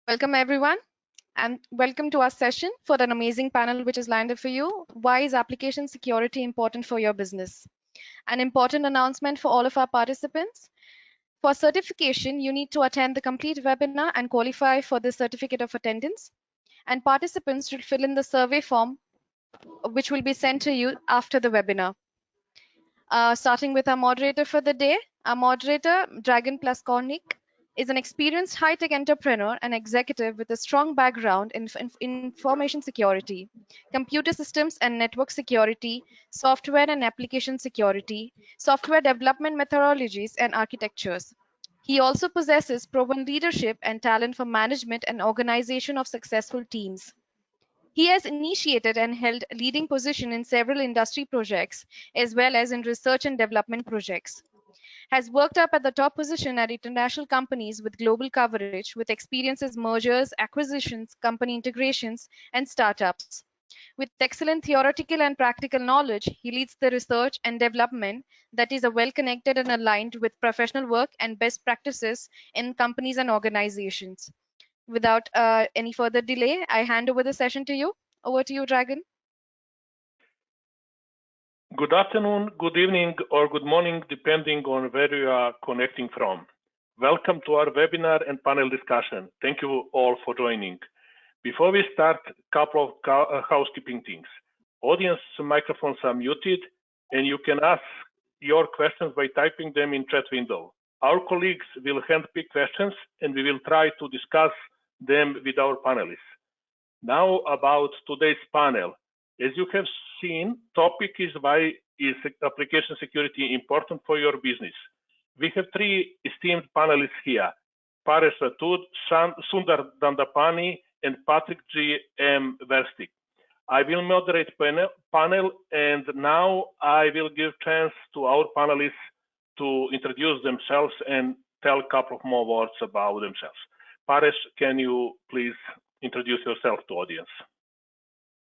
Welcome, everyone, and welcome to our session for an amazing panel which is lined up for you. Why is application security important for your business? An important announcement for all of our participants. For certification, you need to attend the complete webinar and qualify for the certificate of attendance. And participants should fill in the survey form, which will be sent to you after the webinar. Starting with our moderator for the day. Our moderator, Dragan Pleskonjic, is an experienced high-tech entrepreneur and executive with a strong background in information security, computer systems and network security, software and application security, software development methodologies, and architectures. He also possesses proven leadership and talent for management and organization of successful teams. He has initiated and held leading position in several industry projects, as well as in research and development projects. Has worked up at the top position at international companies with global coverage, with experiences mergers, acquisitions, company integrations, and startups. With excellent theoretical and practical knowledge, he leads the research and development that is well connected and aligned with professional work and best practices in companies and organizations. Without any further delay, I hand over the session to you. Over to you, Dragan. Good afternoon, good evening, or good morning, depending on where you are connecting from. Welcome to our webinar and panel discussion. Thank you all for joining. Before we start, a couple of housekeeping things. Audience microphones are muted, and you can ask your questions by typing them in chat window. Our colleagues will handpick questions, and we will try to discuss them with our panelists. Now about today's panel. As you have seen, topic is why is application security important for your business. We have three esteemed panelists here, Faris Rashford, Sundar Dandapani, and Patrick G. M. Verstik. I will moderate panel, and now I will give chance to our panelists to introduce themselves and tell a couple of more words about themselves. Faris, can you please introduce yourself to audience?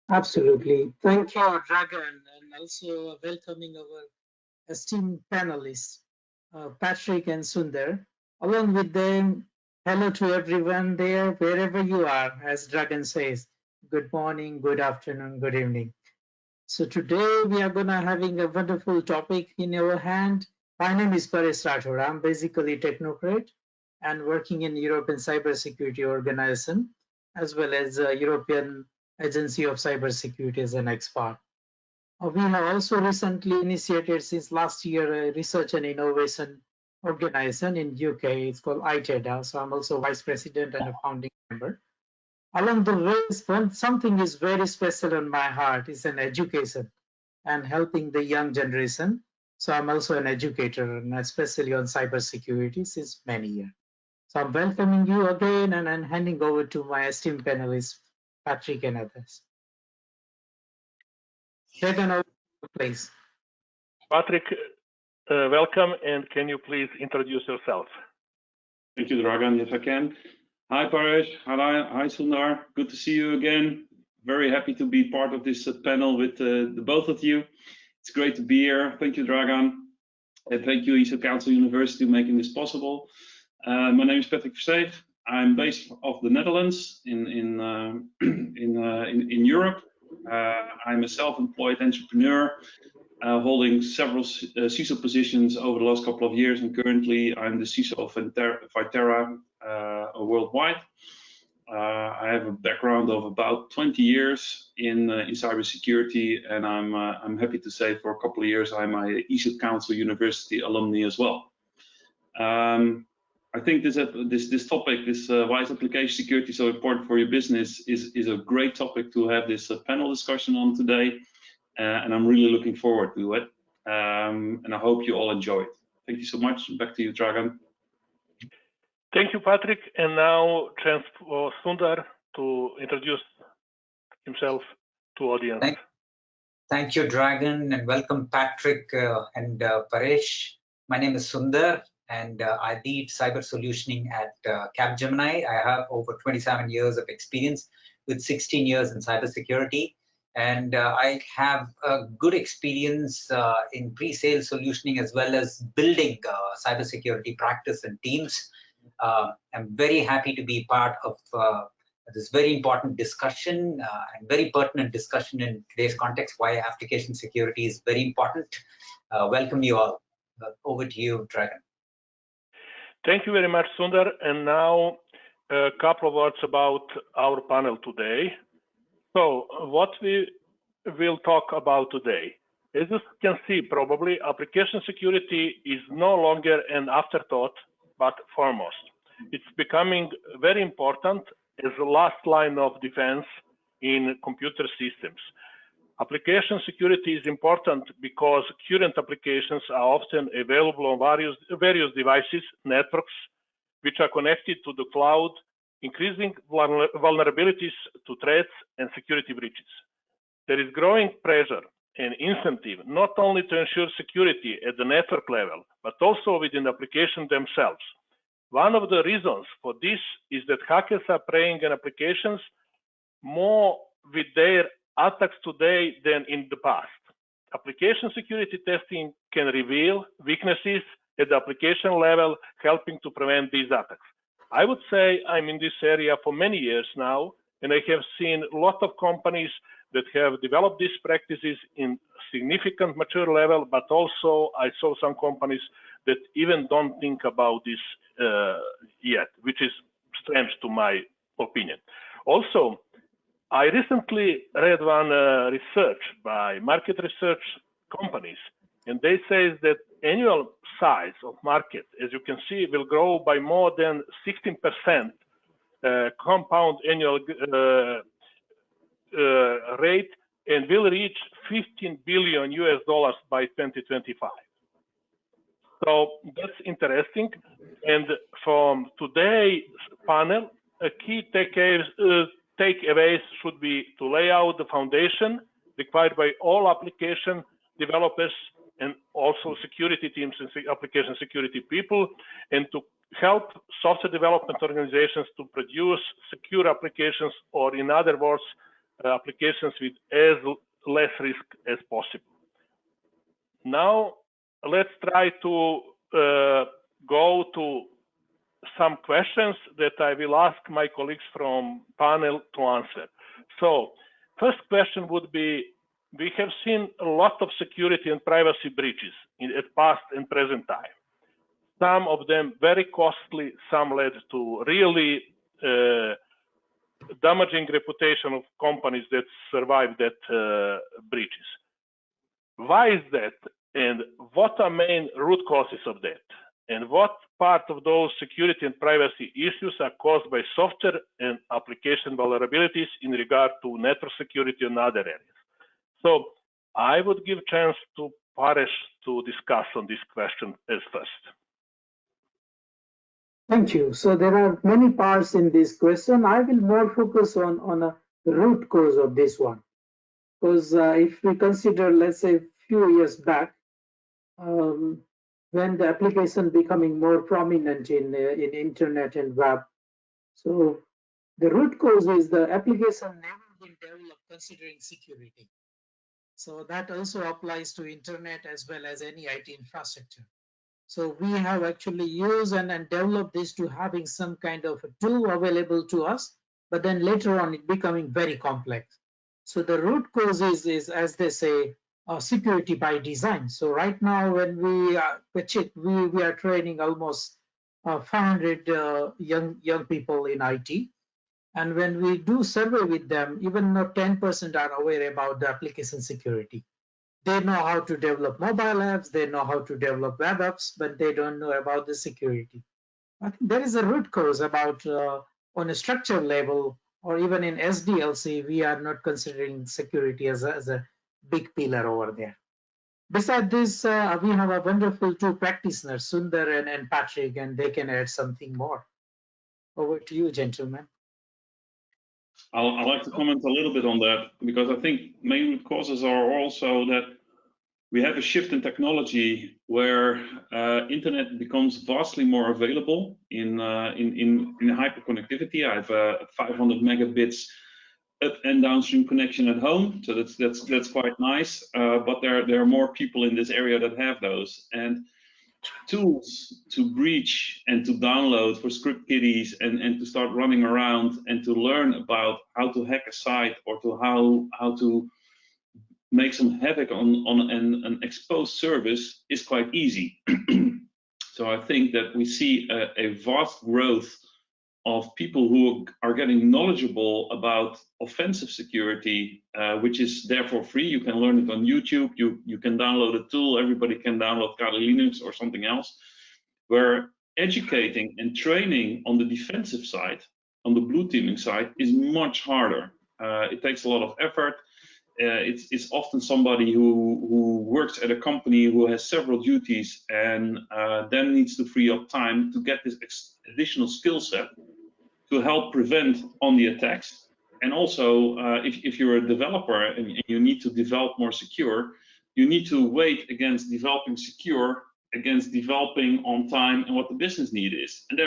Absolutely. Thank you, Dragan, and also welcoming our esteemed panelists, Patrick and Sundar. Along with them, hello to everyone there, wherever you are, as Dragan says. Good morning, good afternoon, good evening. So today we are going to having a wonderful topic in our hand. My name is Faris Rashford. I'm basically technocrat and working in European Cybersecurity Organization, as well as European Agency of Cybersecurity as an expert. We have also recently initiated since last year a research and innovation organization in UK. It's called ITEDA. So I'm also vice president and a founding member. Along the way, something is very special on my heart is an education and helping the young generation. So I'm also an educator, and especially on cybersecurity since many years. So I'm welcoming you again, and I'm handing over to my esteemed panelists, Patrick and others. Dragan, over to you, please. Patrick, welcome, and can you please introduce yourself? Thank you, Dragan. Yes, I can. Hi, Paresh. Hi, Sundar. Good to see you again. Very happy to be part of this panel with the both of you. It's great to be here. Thank you, Dragan. And thank you, ESO Council University, for making this possible. My name is Patrick Versteeg. I'm based of the Netherlands in Europe. I'm a self-employed entrepreneur, holding several CISO positions over the last couple of years, and currently I'm the CISO of Vitera worldwide. I have a background of about 20 years in cybersecurity, and I'm happy to say for a couple of years I'm a ESO Council University alumni as well. I think this topic, why is application security so important for your business, is a great topic to have this panel discussion on today, and I'm really looking forward to it. And I hope you all enjoy it. Thank you so much. Back to you, Dragan. Thank you, Patrick. And now, chance for Sundar to introduce himself to audience. Thank you, Dragan, and welcome, Patrick and Paresh. My name is Sundar, and I lead cyber solutioning at Capgemini. I have over 27 years of experience with 16 years in cybersecurity. And I have a good experience in pre-sale solutioning as well as building cybersecurity practice and teams. I'm very happy to be part of this very important discussion and very pertinent discussion in today's context, why application security is very important. Welcome you all. Over to you, Dragan. Thank you very much, Sundar. And now a couple of words about our panel today. So what we will talk about today. As you can see, probably application security is no longer an afterthought, but foremost. It's becoming very important as the last line of defense in computer systems. Application security is important because current applications are often available on various devices, networks, which are connected to the cloud, increasing vulnerabilities to threats and security breaches. There is growing pressure and incentive not only to ensure security at the network level, but also within the application themselves. One of the reasons for this is that hackers are preying on applications more with their attacks today than in the past. Application security testing can reveal weaknesses at the application level, helping to prevent these attacks. I would say I'm in this area for many years now, and I have seen a lot of companies that have developed these practices in significant mature level, but also I saw some companies that even don't think about this yet, which is strange to my opinion. Also, I recently read one research by market research companies, and they say that annual size of market, as you can see, will grow by more than 16% compound annual rate and will reach $15 billion by 2025. So that's interesting. And from today's panel, a key takeaways should be to lay out the foundation required by all application developers and also security teams and application security people, and to help software development organizations to produce secure applications, or in other words, applications with as less risk as possible. Now, let's try to go to some questions that I will ask my colleagues from panel to answer. So, first question would be, we have seen a lot of security and privacy breaches at past and present time. Some of them very costly, some led to really damaging reputation of companies that survived that breaches. Why is that? And what are main root causes of that? And what part of those security and privacy issues are caused by software and application vulnerabilities in regard to network security and other areas? So I would give chance to Faris to discuss on this question as first. Thank you. So there are many parts in this question. I will more focus on a root cause of this one. Because if we consider, let's say, a few years back, when the application becoming more prominent in internet and web, so the root cause is the application never been developed considering security. So that also applies to internet as well as any IT infrastructure. So we have actually used and developed this to having some kind of a tool available to us, but then later on it becoming very complex. So the root cause is as they say, security by design. So right now when we are training almost 500 young people in IT. And when we do survey with them, even though 10% are aware about the application security. They know how to develop mobile apps, they know how to develop web apps, but they don't know about the security. I think there is a root cause about on a structure level, or even in SDLC, we are not considering security as a big pillar over there. Besides this, we have a wonderful two practitioners, Sundar and Patrick, and they can add something more. Over to you, gentlemen. I'd like to comment a little bit on that, because I think main root causes are also that we have a shift in technology where internet becomes vastly more available in hyperconnectivity. I have a 500 megabits up and downstream connection at home, so that's quite nice. But there are more people in this area that have those, and tools to breach and to download for script kiddies and to start running around and to learn about how to hack a site or to how to make some havoc on an exposed service is quite easy. So I think that we see a vast growth of people who are getting knowledgeable about offensive security, which is therefore free. You can learn it on YouTube. You can download a tool. Everybody can download Kali Linux or something else. Where educating and training on the defensive side, on the blue teaming side, is much harder. It takes a lot of effort. It's often somebody who works at a company who has several duties and then needs to free up time to get this additional skill set to help prevent on the attacks. And also, if you're a developer and you need to develop more secure, you need to weigh against developing secure against developing on time and what the business need is. And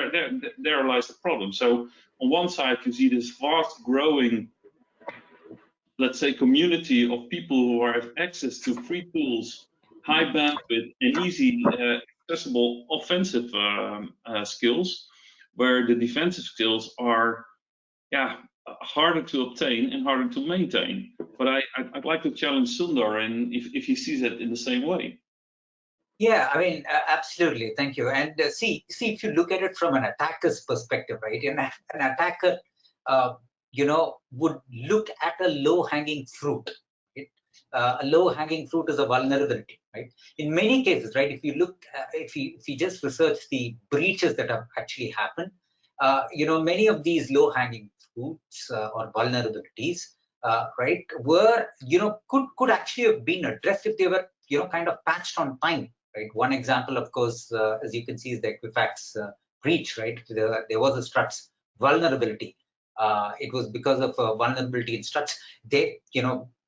there lies the problem. So on one side, you see this fast growing, let's say, community of people who have access to free tools, high bandwidth, and easy accessible offensive skills, where the defensive skills are, harder to obtain and harder to maintain. But I'd like to challenge Sundar, and if he sees it in the same way. Yeah, I mean, absolutely. Thank you. And see, if you look at it from an attacker's perspective, right? An attacker, would look at a low-hanging fruit. Right? A low-hanging fruit is a vulnerability, right? In many cases, right? If you look, if you just research the breaches that have actually happened, many of these low-hanging fruits or vulnerabilities, right, were, could actually have been addressed if they were, kind of patched on time. Right. One example, of course, as you can see, is the Equifax breach. Right. There was a struts vulnerability. It was because of a vulnerability in struts. They,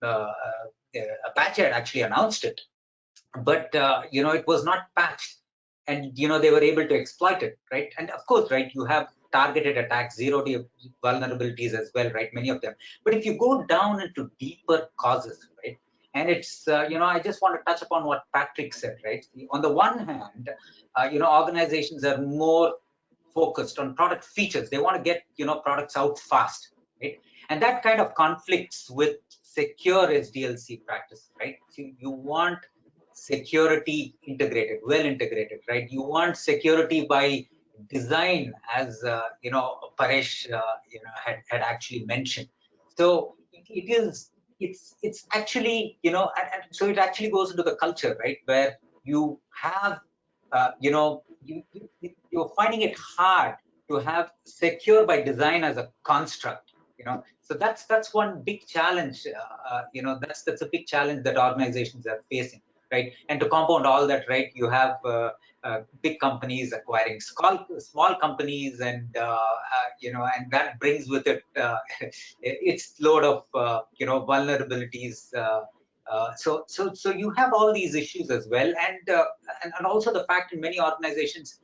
Apache had actually announced it, but it was not patched, and they were able to exploit it. Right. And of course, right, you have targeted attacks, zero-day vulnerabilities as well. Right. Many of them. But if you go down into deeper causes, right. And it's, I just want to touch upon what Patrick said, right? On the one hand, organizations are more focused on product features. They want to get, products out fast, right? And that kind of conflicts with secure SDLC practice, right? So you want security integrated, well integrated, right? You want security by design, as, Paresh, had actually mentioned. So it's actually, and so it actually goes into the culture, right, where you have, you're finding it hard to have secure by design as a construct, so that's one big challenge, that's a big challenge that organizations are facing, right? And to compound all that, right, you have big companies acquiring small companies, and and that brings with it its load of vulnerabilities. So you have all these issues as well, and also the fact in many organizations,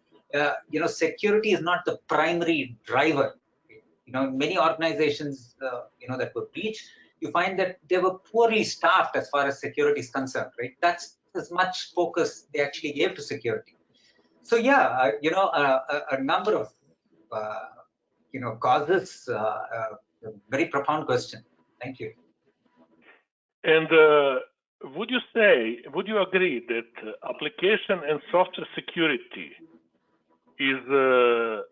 security is not the primary driver. Many organizations, that were breached, you find that they were poorly staffed as far as security is concerned, right? That's as much focus they actually gave to security. So yeah, a number of causes. Very profound question. Thank you. And would you agree that application and software security is a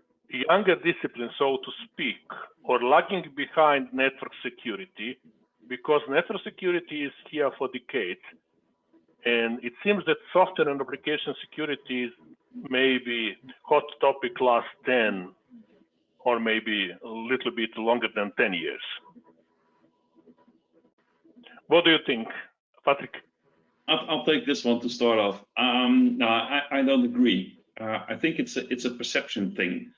younger discipline, so to speak, or lagging behind network security, because network security is here for decades, and it seems that software and application security is maybe hot topic last 10 or maybe a little bit longer than 10 years. What do you think, Patrick? I'll take this one to start off. No, I don't agree. I think it's a perception thing.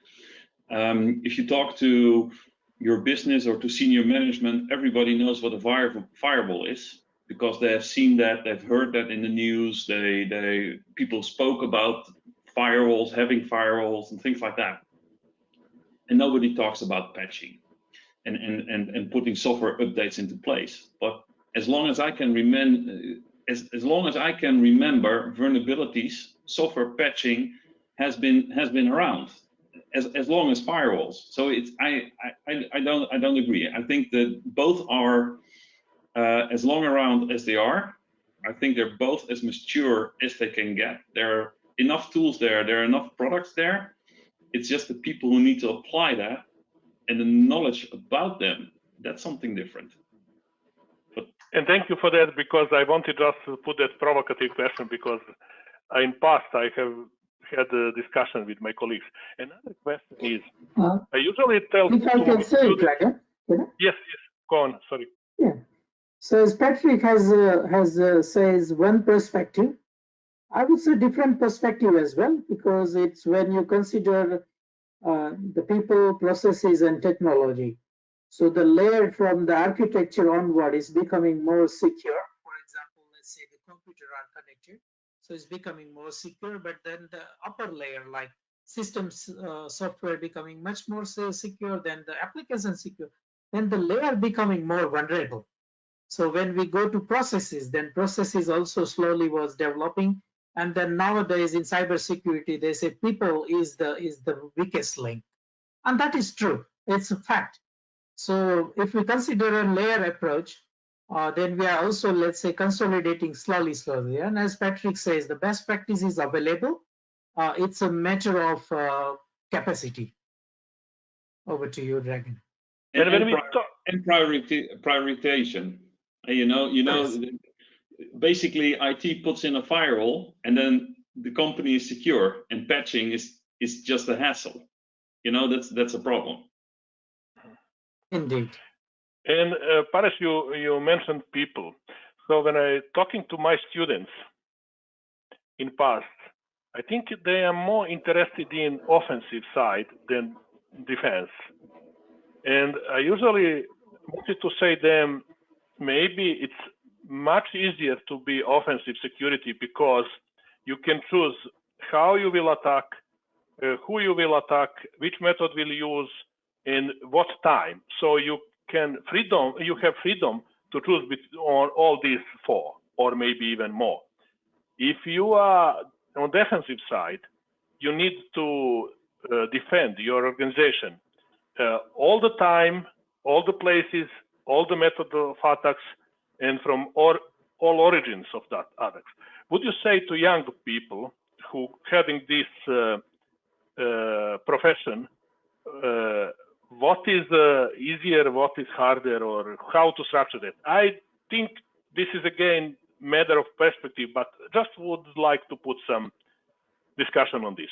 If you talk to your business or to senior management, everybody knows what a firewall is, because they have seen that, they've heard that in the news. People spoke about firewalls, having firewalls, and things like that. And nobody talks about patching and putting software updates into place. But as long as I can remember vulnerabilities software patching has been around as long as firewalls. So it's I don't agree. I think that both are as long around as they are. I think they're both as mature as they can get. There are enough tools there. There are enough products there. It's just the people who need to apply that and the knowledge about them. That's something different. And thank you for that, because I wanted just to put that provocative question, because in past I have had a discussion with my colleagues. Another question is, I usually tell if I can say, Dragan, yes, go on, sorry. Yeah. So as Patrick says one perspective, I would say different perspective as well, because it's when you consider the people, processes, and technology. So the layer from the architecture onward is becoming more secure. For example, let's say the computer are connected, so it's becoming more secure. But then the upper layer, like systems software, becoming much more secure than the application secure. Then the layer becoming more vulnerable. So when we go to processes, then processes also slowly was developing. And then nowadays in cybersecurity, they say people is the weakest link. And that is true. It's a fact. So if we consider a layer approach, then we are also, let's say, consolidating slowly. And as Patrick says, the best practice is available. It's a matter of capacity. Over to you, Dragan. And prioritization. Yes. Basically IT puts in a firewall and then the company is secure, and patching is just a hassle. That's a problem. Indeed. And Paris, you mentioned people. So when I talking to my students in past, I think they are more interested in offensive side than defense. And I usually wanted to say them, maybe it's much easier to be offensive security because you can choose how you will attack, who you will attack, which method will use, and what time. So you have freedom to choose on all these four, or maybe even more. If you are on defensive side, you need to defend your organization all the time, all the places, all the method of attacks, and from all origins of that attacks. Would you say to young people who having this profession, what is easier, what is harder, or how to structure that? I think this is again matter of perspective, but just would like to put some discussion on this.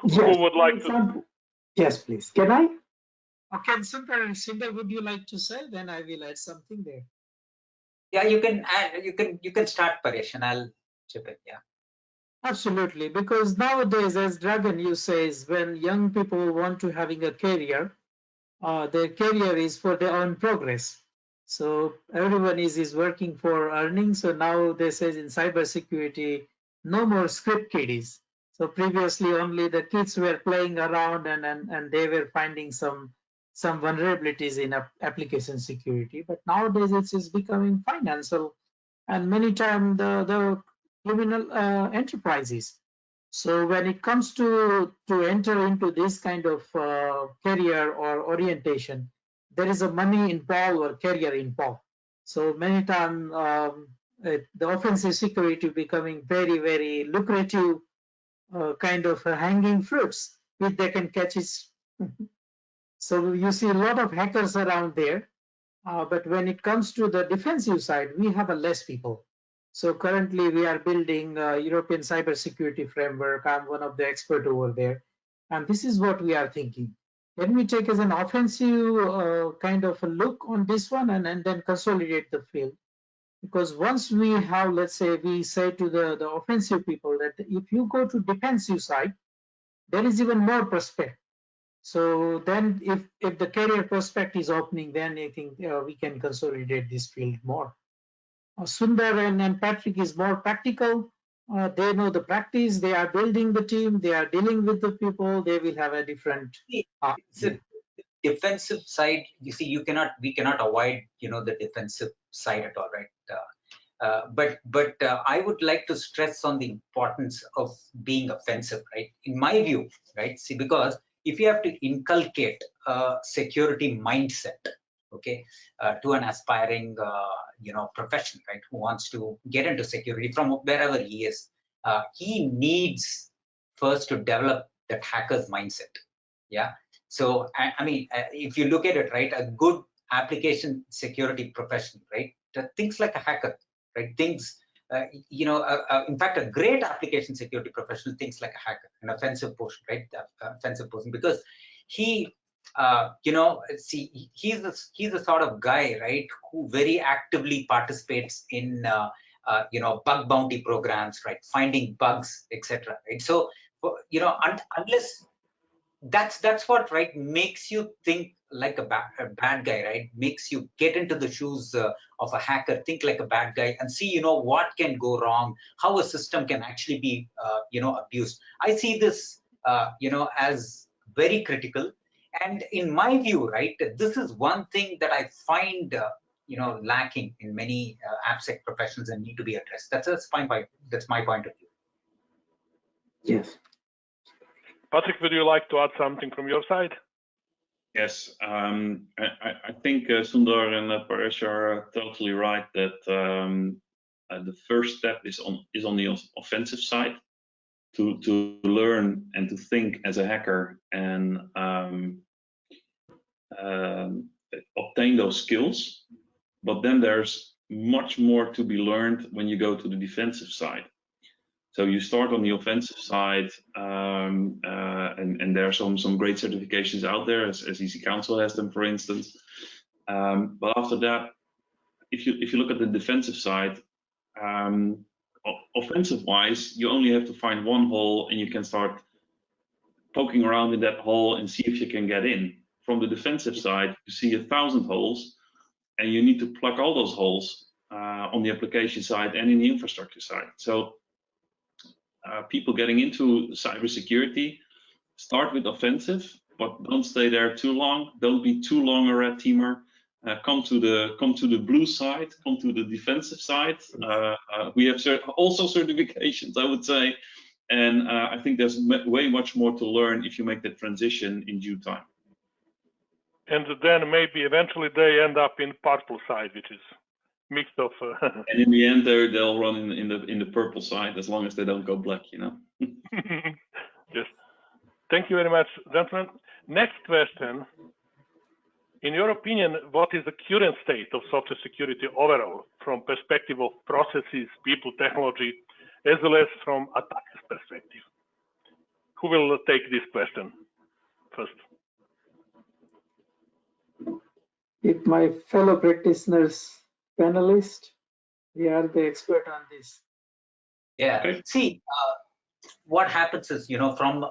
Yes. Who would like to? Yes, please. Can I? Okay, Sundar, would you like to say? Then I will add something there. Yeah, you can add. You can start, Paresh, and I'll chip in. Yeah. Absolutely, because nowadays, as Dragan you says, when young people want to having a career, their career is for their own progress. So everyone is working for earning. So now they say in cybersecurity, no more script kiddies. So previously only the kids were playing around and they were finding some vulnerabilities in application security. But nowadays it's becoming financial, and many times the criminal enterprises. So when it comes to enter into this kind of career or orientation, there is a money involved or career involved. So many times the offensive security becoming very, very lucrative kind of hanging fruits which they can catch it. So you see a lot of hackers around there. But when it comes to the defensive side, we have a less people. So currently we are building a European cybersecurity framework. I'm one of the experts over there. And this is what we are thinking. Can we take as an offensive kind of a look on this one and then consolidate the field? Because once we have, let's say, we say to the offensive people that if you go to defensive side, there is even more prospect. So then if the career prospect is opening, then I think we can consolidate this field more. Sundar and Patrick is more practical. They know the practice. They are building the team. They are dealing with the people. They will have a different. It's a defensive side. You see, we cannot avoid, the defensive side at all, right? But I would like to stress on the importance of being offensive, right? In my view, right? See, because if you have to inculcate a security mindset, okay, to an aspiring, profession, right, who wants to get into security from wherever he is, he needs first to develop that hacker's mindset. Yeah. So I mean, if you look at it, right, a good application security professional, right, thinks like a hacker, right? Thinks, in fact, a great application security professional thinks like a hacker, an offensive person, right? Offensive person, because he, he's the sort of guy, right, who very actively participates in, bug bounty programs, right, finding bugs, etc. Right. So, unless that's what, right, makes you think like a bad guy, right, makes you get into the shoes of a hacker, think like a bad guy, and see what can go wrong, how a system can actually be abused. I see this as very critical, and in my view, right, this is one thing that I find lacking in many AppSec professionals and need to be addressed. That's my point of view. Yes. Patrick, would you like to add something from your side? Yes, I think Sundar and Paresh are totally right that the first step is on the offensive side, to learn and to think as a hacker and obtain those skills. But then there's much more to be learned when you go to the defensive side. So you start on the offensive side, and there are some great certifications out there, as Easy Counsel has them, for instance. But after that, if you look at the defensive side, offensive-wise, you only have to find one hole, and you can start poking around in that hole and see if you can get in. From the defensive side, you see 1,000 holes, and you need to plug all those holes on the application side and in the infrastructure side. So people getting into cybersecurity, start with offensive, but don't stay there too long. Don't be too long a red teamer. Come to the blue side. Come to the defensive side. We have also certifications, I would say, and I think there's way much more to learn if you make that transition in due time. And then maybe eventually they end up in purple side, which is mixed of. And in the end, they'll run in the purple side as long as they don't go black, Yes. Thank you very much, gentlemen. Next question. In your opinion, what is the current state of software security overall, from perspective of processes, people, technology, as well as from attacker's perspective? Who will take this question first? If my fellow practitioners, panelists, we are the expert on this. Yeah. Okay. See, what happens is, from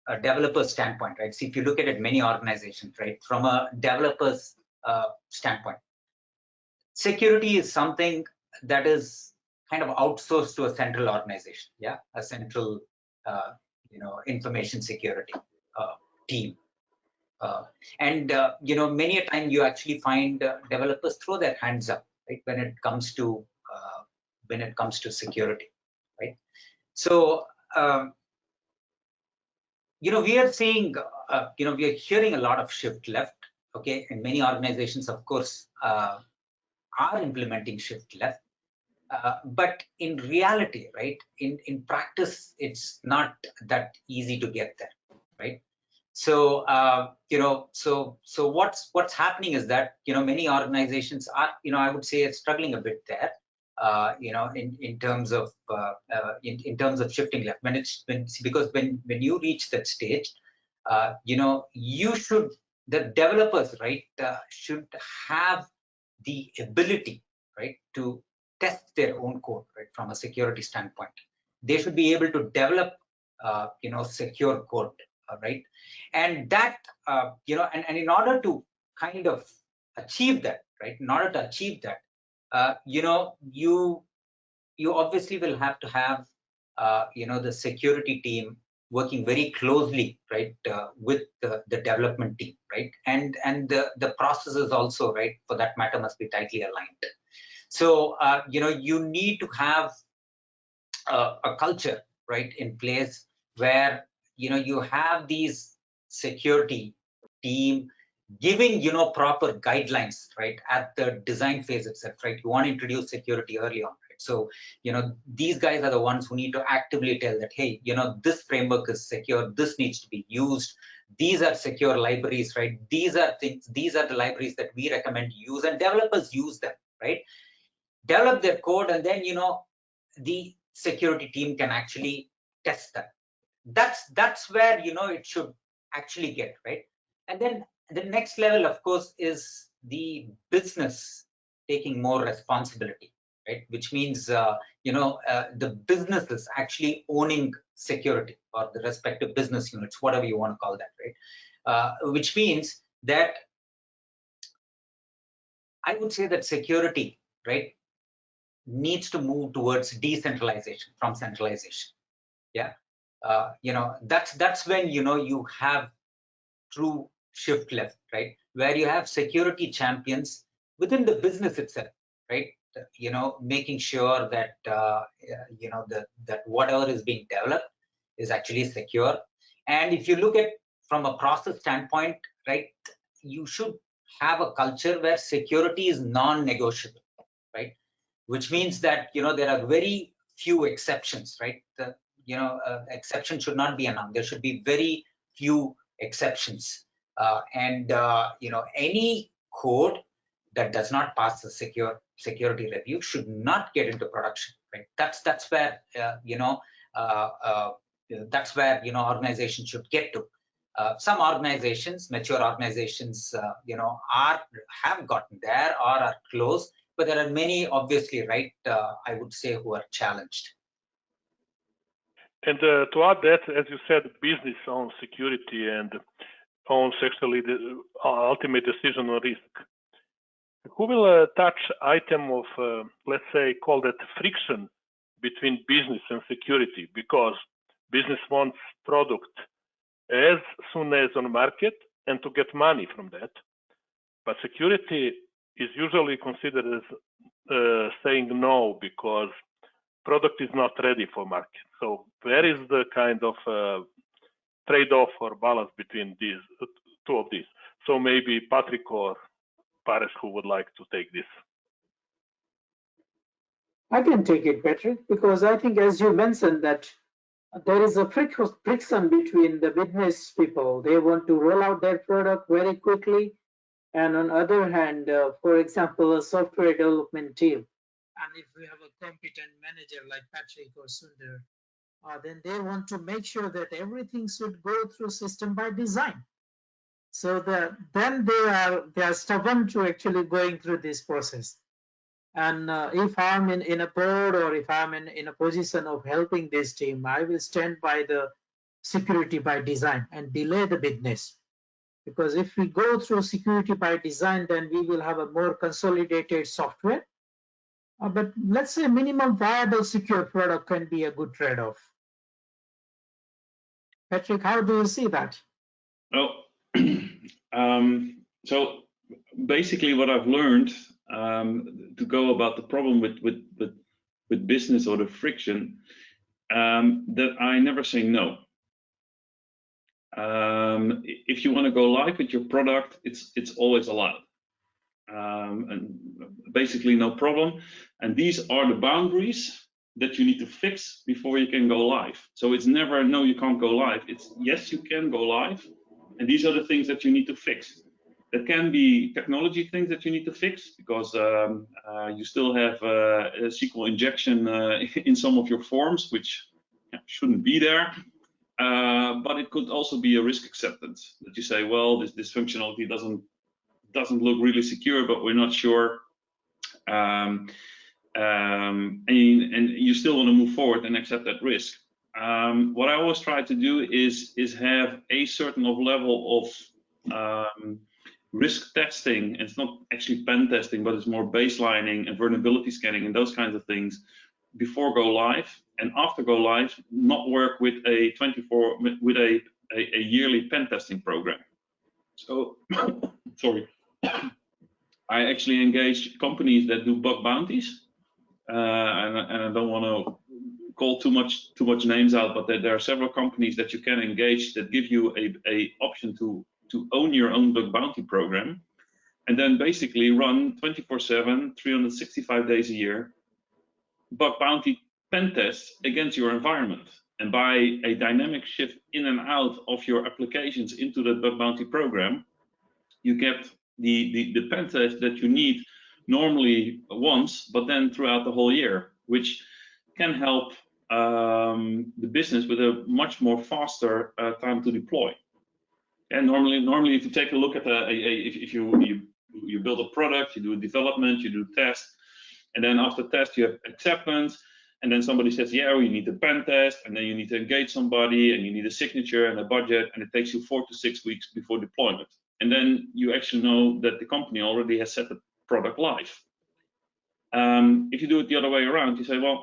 a developer standpoint, right? See, if you look at it, many organizations, right, from a developer's standpoint, security is something that is kind of outsourced to a central organization, yeah, a central, information security team. And many a time you actually find developers throw their hands up, right, when it comes to security, right? So we are seeing, we are hearing a lot of shift left, okay, and many organizations, of course, are implementing shift left. But in reality, right, in practice, it's not that easy to get there, right? So so what's happening is that many organizations are I would say struggling a bit there, in terms of shifting left because when you reach that stage, the developers, right, should have the ability, right, to test their own code, right, from a security standpoint. They should be able to develop secure code, right, and that and in order to kind of achieve that, right, in order to achieve that, you obviously will have to have the security team working very closely, right, with the development team, right, and the processes also, right, for that matter, must be tightly aligned. So you need to have a culture, right, in place where you have these security team giving proper guidelines, right, at the design phase itself, right? You want to introduce security early on, right? So these guys are the ones who need to actively tell that, hey, this framework is secure, this needs to be used, these are secure libraries, right? These are the libraries that we recommend use, and developers use them, right? Develop their code, and then the security team can actually test that. That's where it should actually get, right? And then the next level, of course, is the business taking more responsibility, right? Which means the business is actually owning security, or the respective business units, whatever you want to call that, right? Which means that I would say that security, right, needs to move towards decentralization from centralization. Yeah, that's when you have true shift left, right, where you have security champions within the business itself, right? Making sure that that whatever is being developed is actually secure. And if you look at from a process standpoint, right, you should have a culture where security is non-negotiable, right? Which means that there are very few exceptions, right? Exception should not be a norm. There should be very few exceptions, and any code that does not pass the security review should not get into production, right? That's where organizations should get to. Some organizations, mature organizations, have gotten there or are close, but there are many, obviously, right, I would say, who are challenged. And to add that, as you said, business owns security and owns actually the ultimate decision on risk. Who will touch item of, let's say, call that friction between business and security? Because business wants product as soon as on market and to get money from that. But security is usually considered as saying no because product is not ready for market. So where is the kind of trade-off or balance between these two of these? So maybe Patrick or Faris, who would like to take this? I can take it, Patrick, because I think, as you mentioned, that there is a friction between the business people. They want to roll out their product very quickly. And on the other hand, for example, a software development team, and if we have a competent manager like Patrick or Sundar, then they want to make sure that everything should go through system by design. So then they are stubborn to actually going through this process. And if I'm in a board, or if I'm in a position of helping this team, I will stand by the security by design and delay the business. Because if we go through security by design, then we will have a more consolidated software. But let's say minimum viable secure product can be a good trade-off. Patrick, how do you see that? Oh, so basically what I've learned to go about the problem with business or the friction, that I never say no. If you want to go live with your product, it's always allowed, and basically no problem. And these are the boundaries that you need to fix before you can go live. So it's never no, you can't go live. It's yes, you can go live, and these are the things that you need to fix. That can be technology things that you need to fix, because you still have a SQL injection in some of your forms, which shouldn't be there. But it could also be a risk acceptance, that you say, well, this functionality doesn't look really secure, but we're not sure. And you still want to move forward and accept that risk. What I always try to do is have a certain level of risk testing. And it's not actually pen testing, but it's more baselining and vulnerability scanning and those kinds of things before go live. And after go live, not work with a yearly pen testing program. So sorry. I actually engage companies that do bug bounties, and I don't want to call too much names out, but there are several companies that you can engage that give you a option to own your own bug bounty program, and then basically run 24/7, 365 days a year bug bounty pen tests against your environment. And by a dynamic shift in and out of your applications into the bug bounty program, you get the pen test that you need normally once, but then throughout the whole year, which can help the business with a much more faster time to deploy. And normally, if you take a look at if you build a product, you do a development, you do test, and then after test you have acceptance, and then somebody says, yeah, we need a pen test, and then you need to engage somebody, and you need a signature and a budget, and it takes you 4 to 6 weeks before deployment. And then you actually know that the company already has set the product live. If you do it the other way around, you say, well,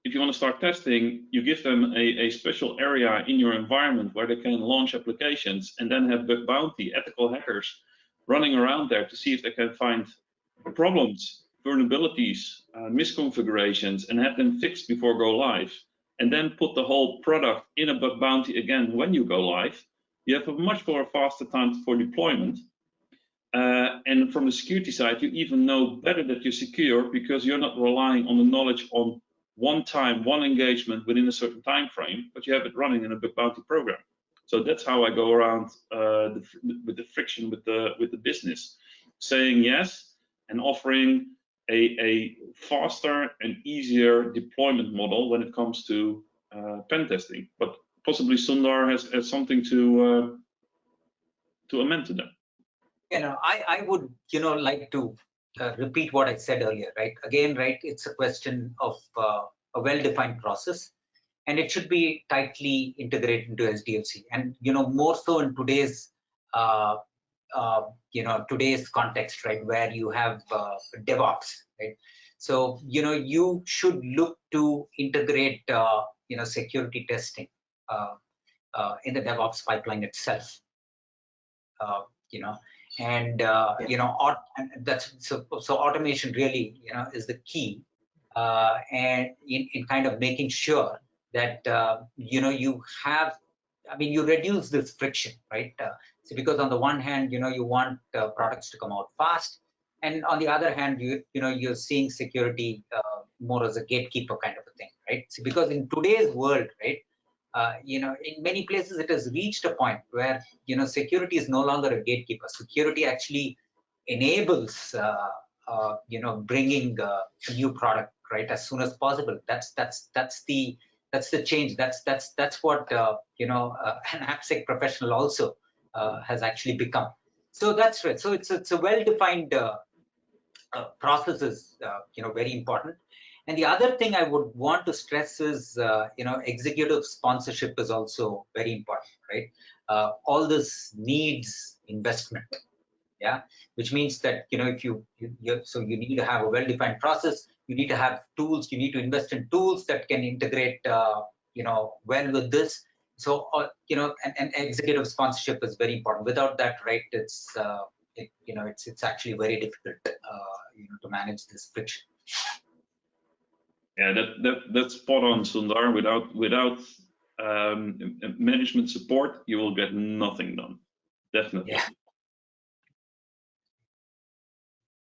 if you want to start testing, you give them a special area in your environment where they can launch applications, and then have bug bounty, ethical hackers running around there to see if they can find problems, vulnerabilities, misconfigurations, and have them fixed before go live. And then put the whole product in a bug bounty again when you go live. You have a much more faster time for deployment. And from the security side, you even know better that you're secure because you're not relying on the knowledge on one time, one engagement within a certain time frame, but you have it running in a bug bounty program. So that's how I go around with the friction with the business, saying yes and offering a faster and easier deployment model when it comes to pen testing. But possibly Sundar has something to amend to that. I would, like to repeat what I said earlier, right? Again, right, it's a question of a well-defined process, and it should be tightly integrated into SDLC. And, more so in today's, today's context, right, where you have DevOps, right? So, you should look to integrate, security testing in the DevOps pipeline itself. And that's so automation really is the key, and in kind of making sure that you have, you reduce this friction, right? So because on the one hand you want products to come out fast, and on the other hand you're seeing security more as a gatekeeper kind of a thing, right? So because in today's world, right, in many places it has reached a point where security is no longer a gatekeeper. Security actually enables bringing a new product right as soon as possible. That's the change. That's what an AppSec professional also has actually become. So that's right. So it's a well-defined process is very important. And the other thing I would want to stress is, executive sponsorship is also very important, right? All this needs investment, yeah, which means that if you need to have a well-defined process, you need to have tools, you need to invest in tools that can integrate, well with this. So, and executive sponsorship is very important. Without that, right, it's actually very difficult, to manage this friction. Yeah, that's spot on, Sundar. Without management support, you will get nothing done. Definitely. Yeah.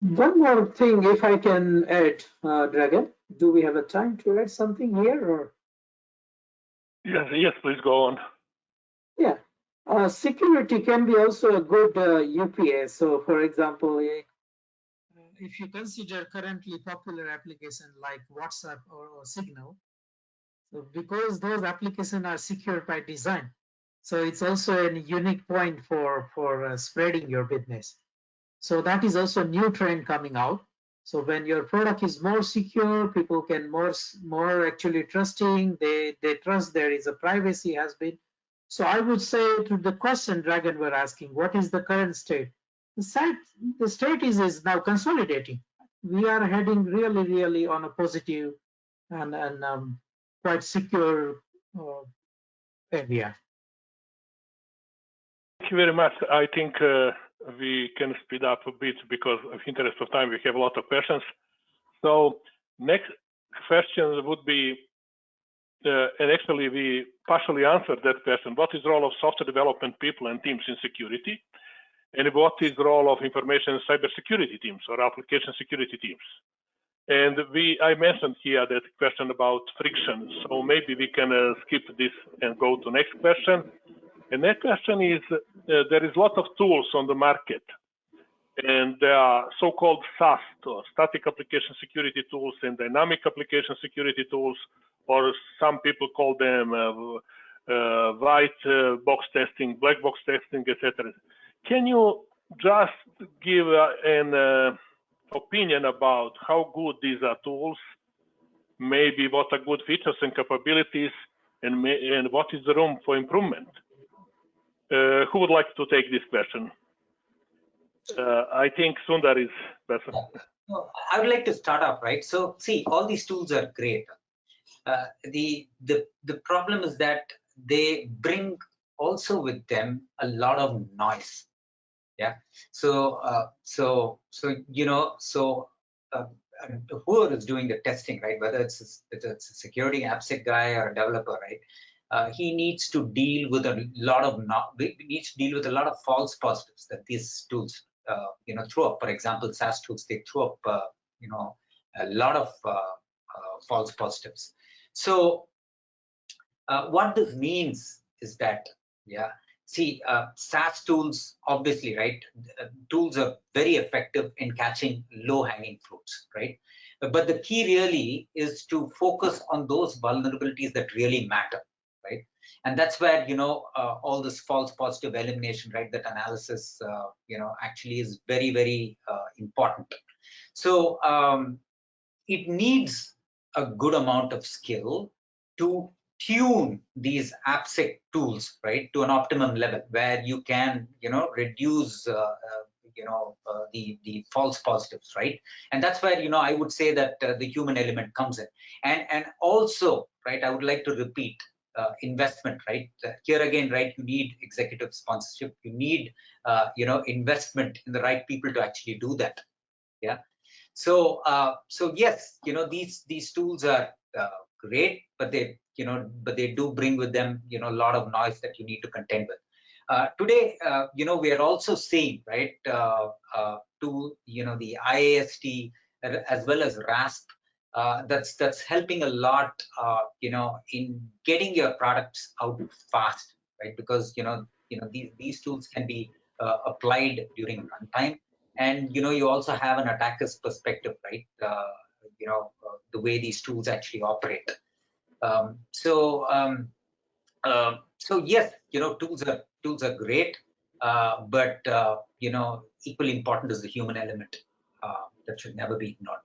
One more thing, if I can add, Dragan, do we have a time to add something here, or? Yes, please go on. Yeah, security can be also a good UPS. So, for example, if you consider currently popular application like WhatsApp or Signal, so because those applications are secure by design, so it's also a unique point for spreading your business. So that is also a new trend coming out. So when your product is more secure, people can more actually trusting. They trust there is a privacy has been. So I would say to the question Dragan were asking, what is the current state? The state is now consolidating. We are heading really on a positive and quite secure area. Thank you very much. I think we can speed up a bit because of interest of time. We have a lot of questions. So next question would be, and actually we partially answered that question. What is the role of software development people and teams in security? And what is the role of information and cybersecurity teams or application security teams? And I mentioned here that question about friction. So maybe we can skip this and go to next question. And next question is, there is a lot of tools on the market, and there are so-called SAST, or static application security tools, and dynamic application security tools, or some people call them white box testing, black box testing, etc. Can you just give an opinion about how good these are tools, maybe what are good features and capabilities, and what is the room for improvement? Who would like to take this question? I think Sundar is better. I would like to start off, right? So see, all these tools are great. The problem is that they bring also with them a lot of noise. Yeah. So whoever is doing the testing, right? Whether it's a security AppSec guy or a developer, right? He needs to deal with a lot of false positives that these tools throw up. For example, SaaS tools, they throw up a lot of false positives. So what this means is that, yeah, see, SaaS tools, obviously, right? Tools are very effective in catching low-hanging fruits, right? But the key really is to focus on those vulnerabilities that really matter, right? And that's where, all this false positive elimination, right? That analysis, actually is very, very important. So it needs a good amount of skill to tune these AppSec tools, right, to an optimum level where you can, reduce, the false positives, right? And that's where, I would say that the human element comes in. And also, right, I would like to repeat, investment, right? Here again, right, you need executive sponsorship. You need, investment in the right people to actually do that. Yeah. So, so yes, these tools are great, but they do bring with them, a lot of noise that you need to contend with. Today, we are also seeing, right, to the IAST as well as RASP. That's helping a lot, in getting your products out fast, right? Because these tools can be applied during runtime. And you also have an attacker's perspective, right? The way these tools actually operate. So yes, tools are great, but equally important is the human element that should never be ignored.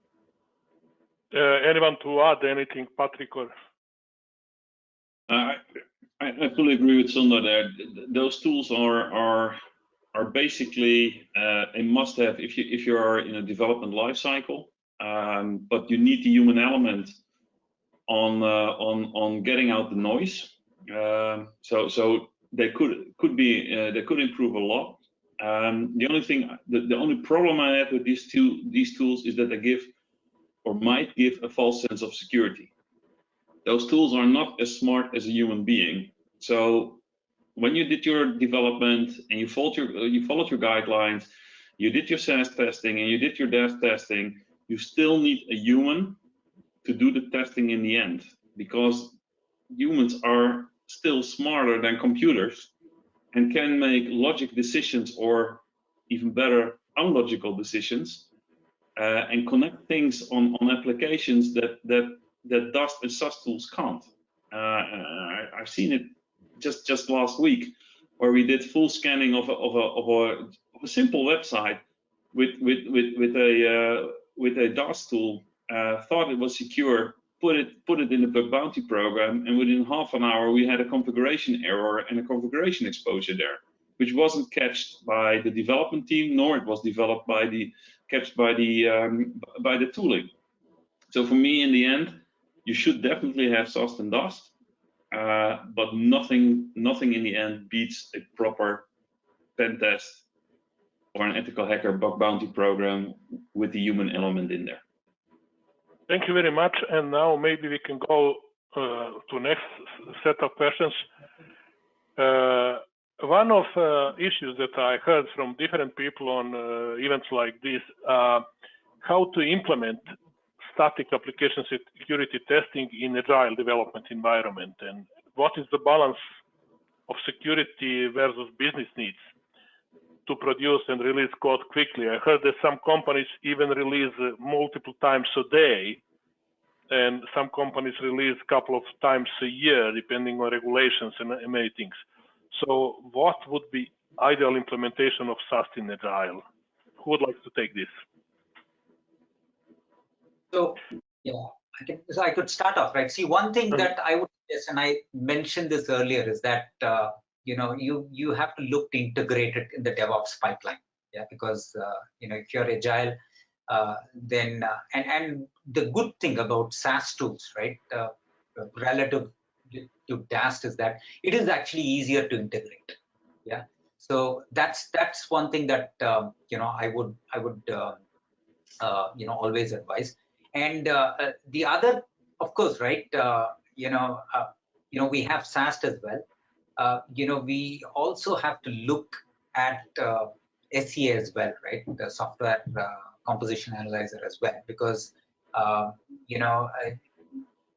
Anyone to add anything, Patrick? Or I fully agree with Sundar there. Those tools are basically a must-have if you are in a development life cycle, but you need the human element on getting out the noise. So they could improve a lot. The only thing, the only problem I have with these tools is that they give or might give a false sense of security. Those tools are not as smart as a human being. So when you did your development and you followed your guidelines, you did your SaaS testing and you did your dev testing, you still need a human to do the testing in the end, because humans are still smarter than computers and can make logic decisions, or even better, unlogical decisions, and connect things on applications that Dust and SaaS tools can't. I've seen it just last week, where we did full scanning of a simple website with a Dust tool, thought it was secure, put it in the bug bounty program, and within half an hour we had a configuration error and a configuration exposure there, which wasn't catched by the development team, nor it was developed catched by the tooling. So for me, in the end, you should definitely have SAST and Dust, but nothing in the end beats a proper pen test or an ethical hacker bug bounty program with the human element in there. Thank you very much. And now maybe we can go to next set of questions. One of issues that I heard from different people on events like this, how to implement static application security testing in agile development environment, and what is the balance of security versus business needs to produce and release code quickly. I heard that some companies even release multiple times a day, and some companies release a couple of times a year, depending on regulations and many things. So what would be ideal implementation of SAST in Agile? Who would like to take this? So, yeah, I could start off, right? See, one thing that I would suggest, and I mentioned this earlier, is that you have to look to integrate it in the DevOps pipeline, yeah, because if you're agile, then and the good thing about SaaS tools, right, relative to DAST, is that it is actually easier to integrate, yeah. So that's one thing that I would always advise. And the other, of course, right, we have SAST as well. We also have to look at SEA as well, right, the software composition analyzer as well, because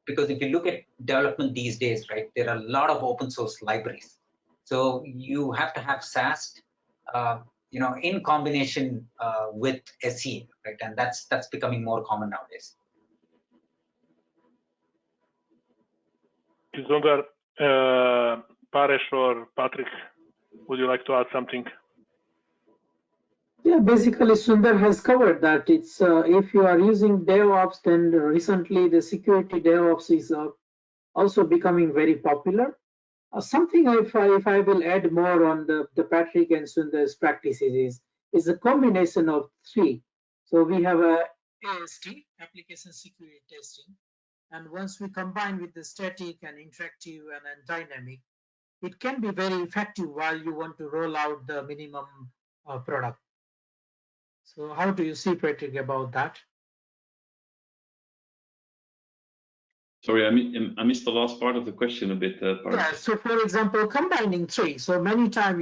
because if you look at development these days, right, there are a lot of open source libraries. So you have to have SAST in combination with SEA, right? And that's becoming more common nowadays. Sundar, Paresh or Patrick, would you like to add something? Yeah, basically Sundar has covered that. It's if you are using DevOps, then recently the security DevOps is also becoming very popular. Something if I will add more on the Patrick and Sundar's practices is a combination of three. So we have a AST, application security testing, and once we combine with the static and interactive and then dynamic, it can be very effective while you want to roll out the minimum product. So how do you see, Patrick, about that? Sorry, I missed the last part of the question a bit. Yeah, so for example, combining three. So many times,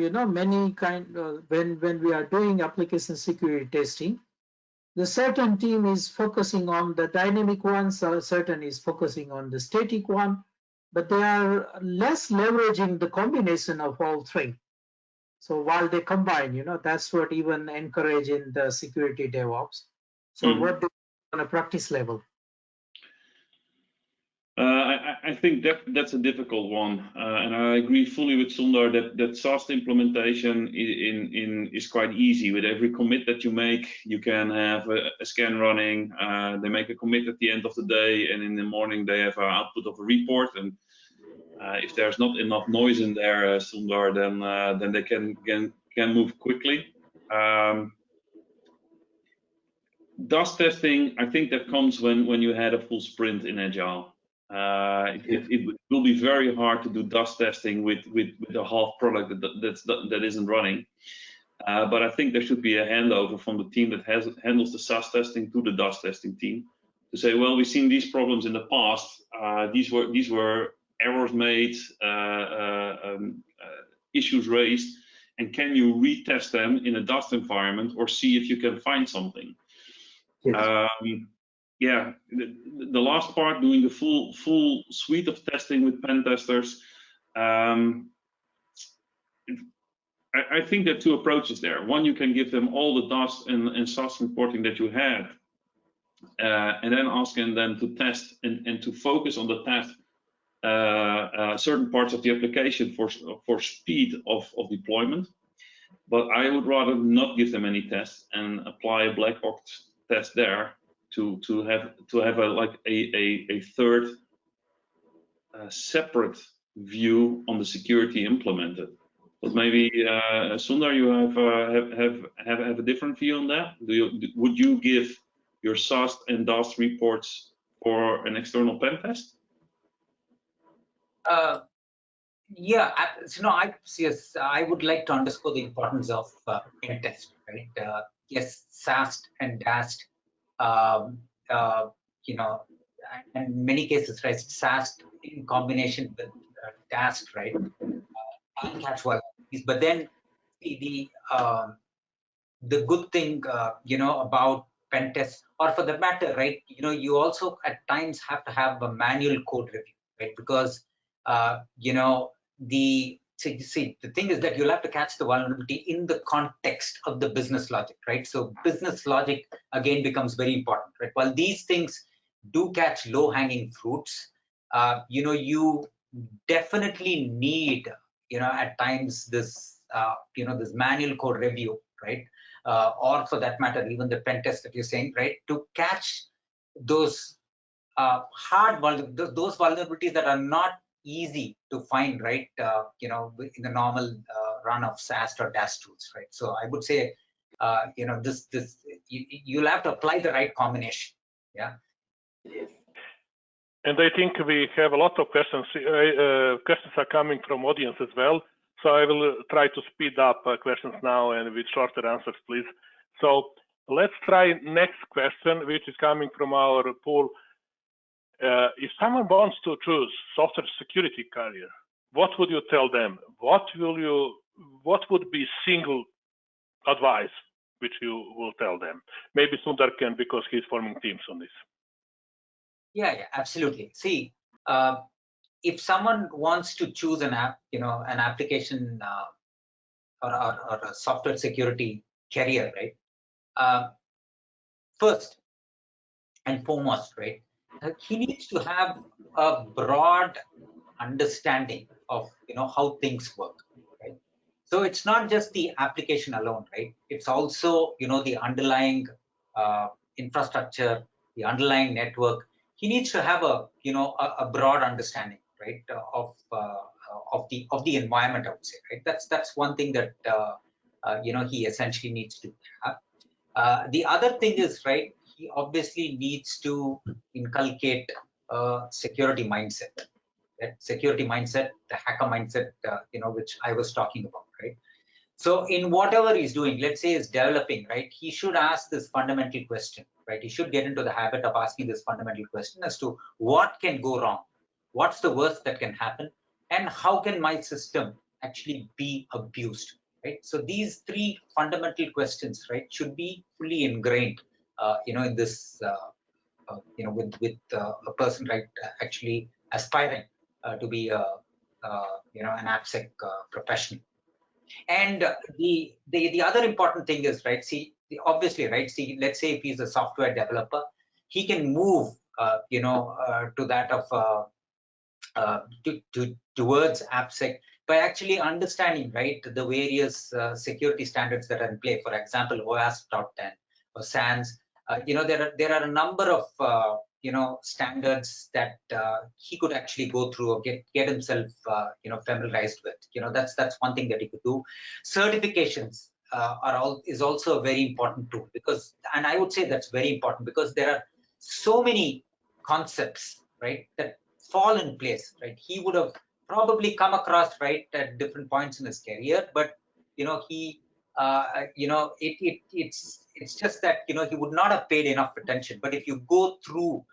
when we are doing application security testing, the certain team is focusing on the dynamic one, so certain is focusing on the static one, but they are less leveraging the combination of all three. So while they combine, that's what even encourage in the security DevOps. So what do you on a practice level? I think that's a difficult one, and I agree fully with Sundar that SAST implementation is quite easy. With every commit that you make, you can have a scan running. They make a commit at the end of the day, and in the morning they have an output of a report. And if there's not enough noise in there, Sundar, then they can move quickly. Dust testing, I think that comes when you had a full sprint in Agile. It will be very hard to do dust testing with a half product that isn't running. But I think there should be a handover from the team that handles the SAS testing to the dust testing team to say, well, we've seen these problems in the past. These were errors made, issues raised, and can you retest them in a dust environment or see if you can find something? Yes. Yeah, the last part, doing the full suite of testing with pen testers. I think there are two approaches there. One, you can give them all the dust and SAS reporting that you had, and then asking them to test and to focus on the test certain parts of the application for speed of deployment. But I would rather not give them any tests and apply a black box test there to have a third separate view on the security implemented. But maybe Sundar, you have a different view on that. Would you give your SAST and DAST reports for an external pen test? Yeah, I would like to underscore the importance of pen test, right? Yes, SAST and DAST, um, you know, and in many cases, right, SAST in combination with DAST, right, can catch vulnerabilities. But then the good thing, about pen tests, or for the matter, right, you also at times have to have a manual code review, right? Because, the thing is that you'll have to catch the vulnerability in the context of the business logic, right? So business logic again becomes very important, right? While these things do catch low-hanging fruits, you definitely need, at times this manual code review, right? Or for that matter, even the pen test that you're saying, right, to catch those those vulnerabilities that are not easy to find, right? In the normal run of SAST or DAST tools, right? So I would say, you'll have to apply the right combination. Yeah. And I think we have a lot of questions. Questions are coming from audience as well. So I will try to speed up questions now and with shorter answers, please. So let's try next question, which is coming from our pool. If someone wants to choose software security career, what would you tell them? What would be single advice which you will tell them? Maybe Sundar can, because he's forming teams on this. Yeah, absolutely. See, if someone wants to choose an application or a software security career, right? First and foremost, right, he needs to have a broad understanding of how things work, right? So it's not just the application alone, right? It's also the underlying infrastructure, the underlying network. He needs to have a broad understanding, right, of the environment, I would say, right? That's one thing that he essentially needs to have. The other thing is, right, he obviously needs to inculcate a security mindset. That security mindset, the hacker mindset, which I was talking about, right? So in whatever he's doing, let's say he's developing, right, he should ask this fundamental question, right? He should get into the habit of asking this fundamental question as to what can go wrong, what's the worst that can happen, and how can my system actually be abused, right? So these three fundamental questions, right, should be fully ingrained, in this, with a person, right, actually aspiring to be an AppSec professional. And the other important thing is, right, obviously, right, let's say if he's a software developer, he can move, to that of towards AppSec by actually understanding, right, the various security standards that are in play. For example, OWASP top 10 or SANS. There are a number of standards that he could actually go through or get himself familiarized with. That's one thing that he could do. Certifications is also a very important tool, because, and I would say that's very important, because there are so many concepts, right, that fall in place, right? He would have probably come across, right, at different points in his career, but it's just that he would not have paid enough attention. But if you go through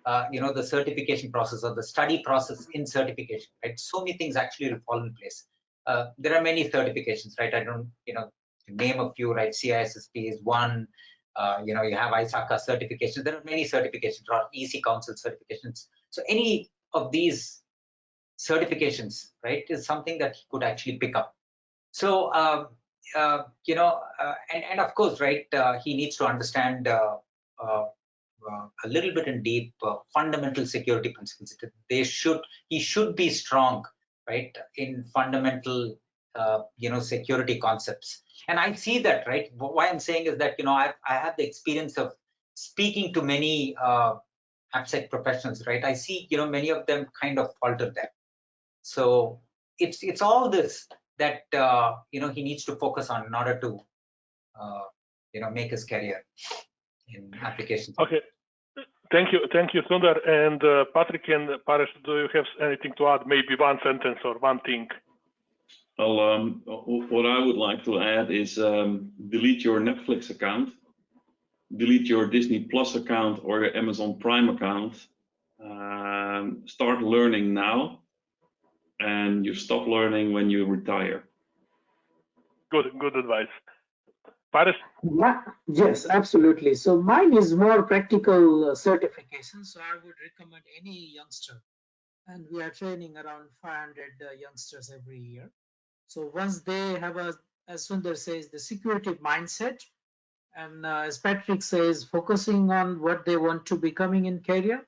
the certification process or the study process in certification, right, so many things actually will fall in place. There are many certifications, right? I don't to name a few, right? CISSP is one. You have ISACA certifications. There are many certifications, or EC Council certifications. So any of these certifications, right, is something that he could actually pick up. So, and of course, right, he needs to understand a little bit in deep fundamental security principles. He should be strong, right, in fundamental, security concepts. And I see that, right. Why I'm saying is that, I have the experience of speaking to many AppSec professionals, right? I see, many of them kind of falter there. So it's all this that he needs to focus on in order to make his career in applications. Okay, Thank you, Sundar. And Patrick and Paris, do you have anything to add? Maybe one sentence or one thing. Well, what I would like to add is delete your Netflix account, delete your Disney Plus account or your Amazon Prime account. Start learning now, and you stop learning when you retire. Good advice. Paris? Yes, absolutely. So mine is more practical certification. So I would recommend any youngster, and we are training around 500 youngsters every year. So once they have as Sundar says, the security mindset, and as Patrick says, focusing on what they want to becoming in career,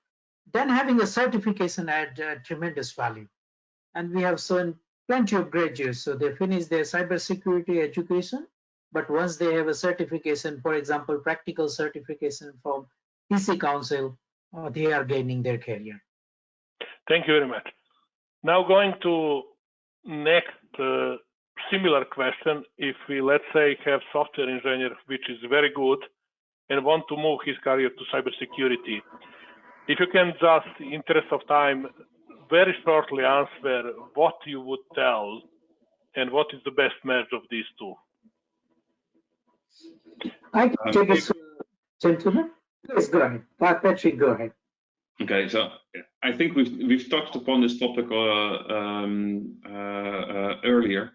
then having a certification add tremendous value. And we have seen plenty of graduates. So they finish their cybersecurity education, but once they have a certification, for example, practical certification from PC Council, they are gaining their career. Thank you very much. Now going to next similar question. If we, let's say, have software engineer which is very good and want to move his career to cybersecurity, if you can just, in interest of time, very shortly answer what you would tell and what is the best match of these two. I can take it, gentlemen. Please go ahead. Patrick, go ahead. Okay, so I think we've touched upon this topic earlier.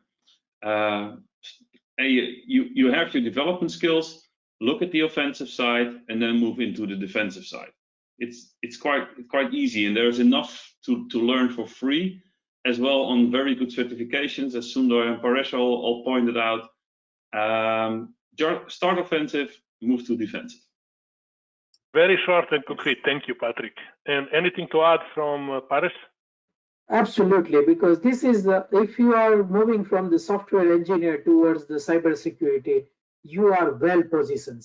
You have your development skills, look at the offensive side, and then move into the defensive side. It's quite easy, and there's enough to learn for free, as well on very good certifications, as Sundar and Paresh all pointed out. Start offensive, move to defensive. Very short and concrete. Thank you, Patrick. And anything to add from Paris? Absolutely, because this is if you are moving from the software engineer towards the cybersecurity, you are well positioned.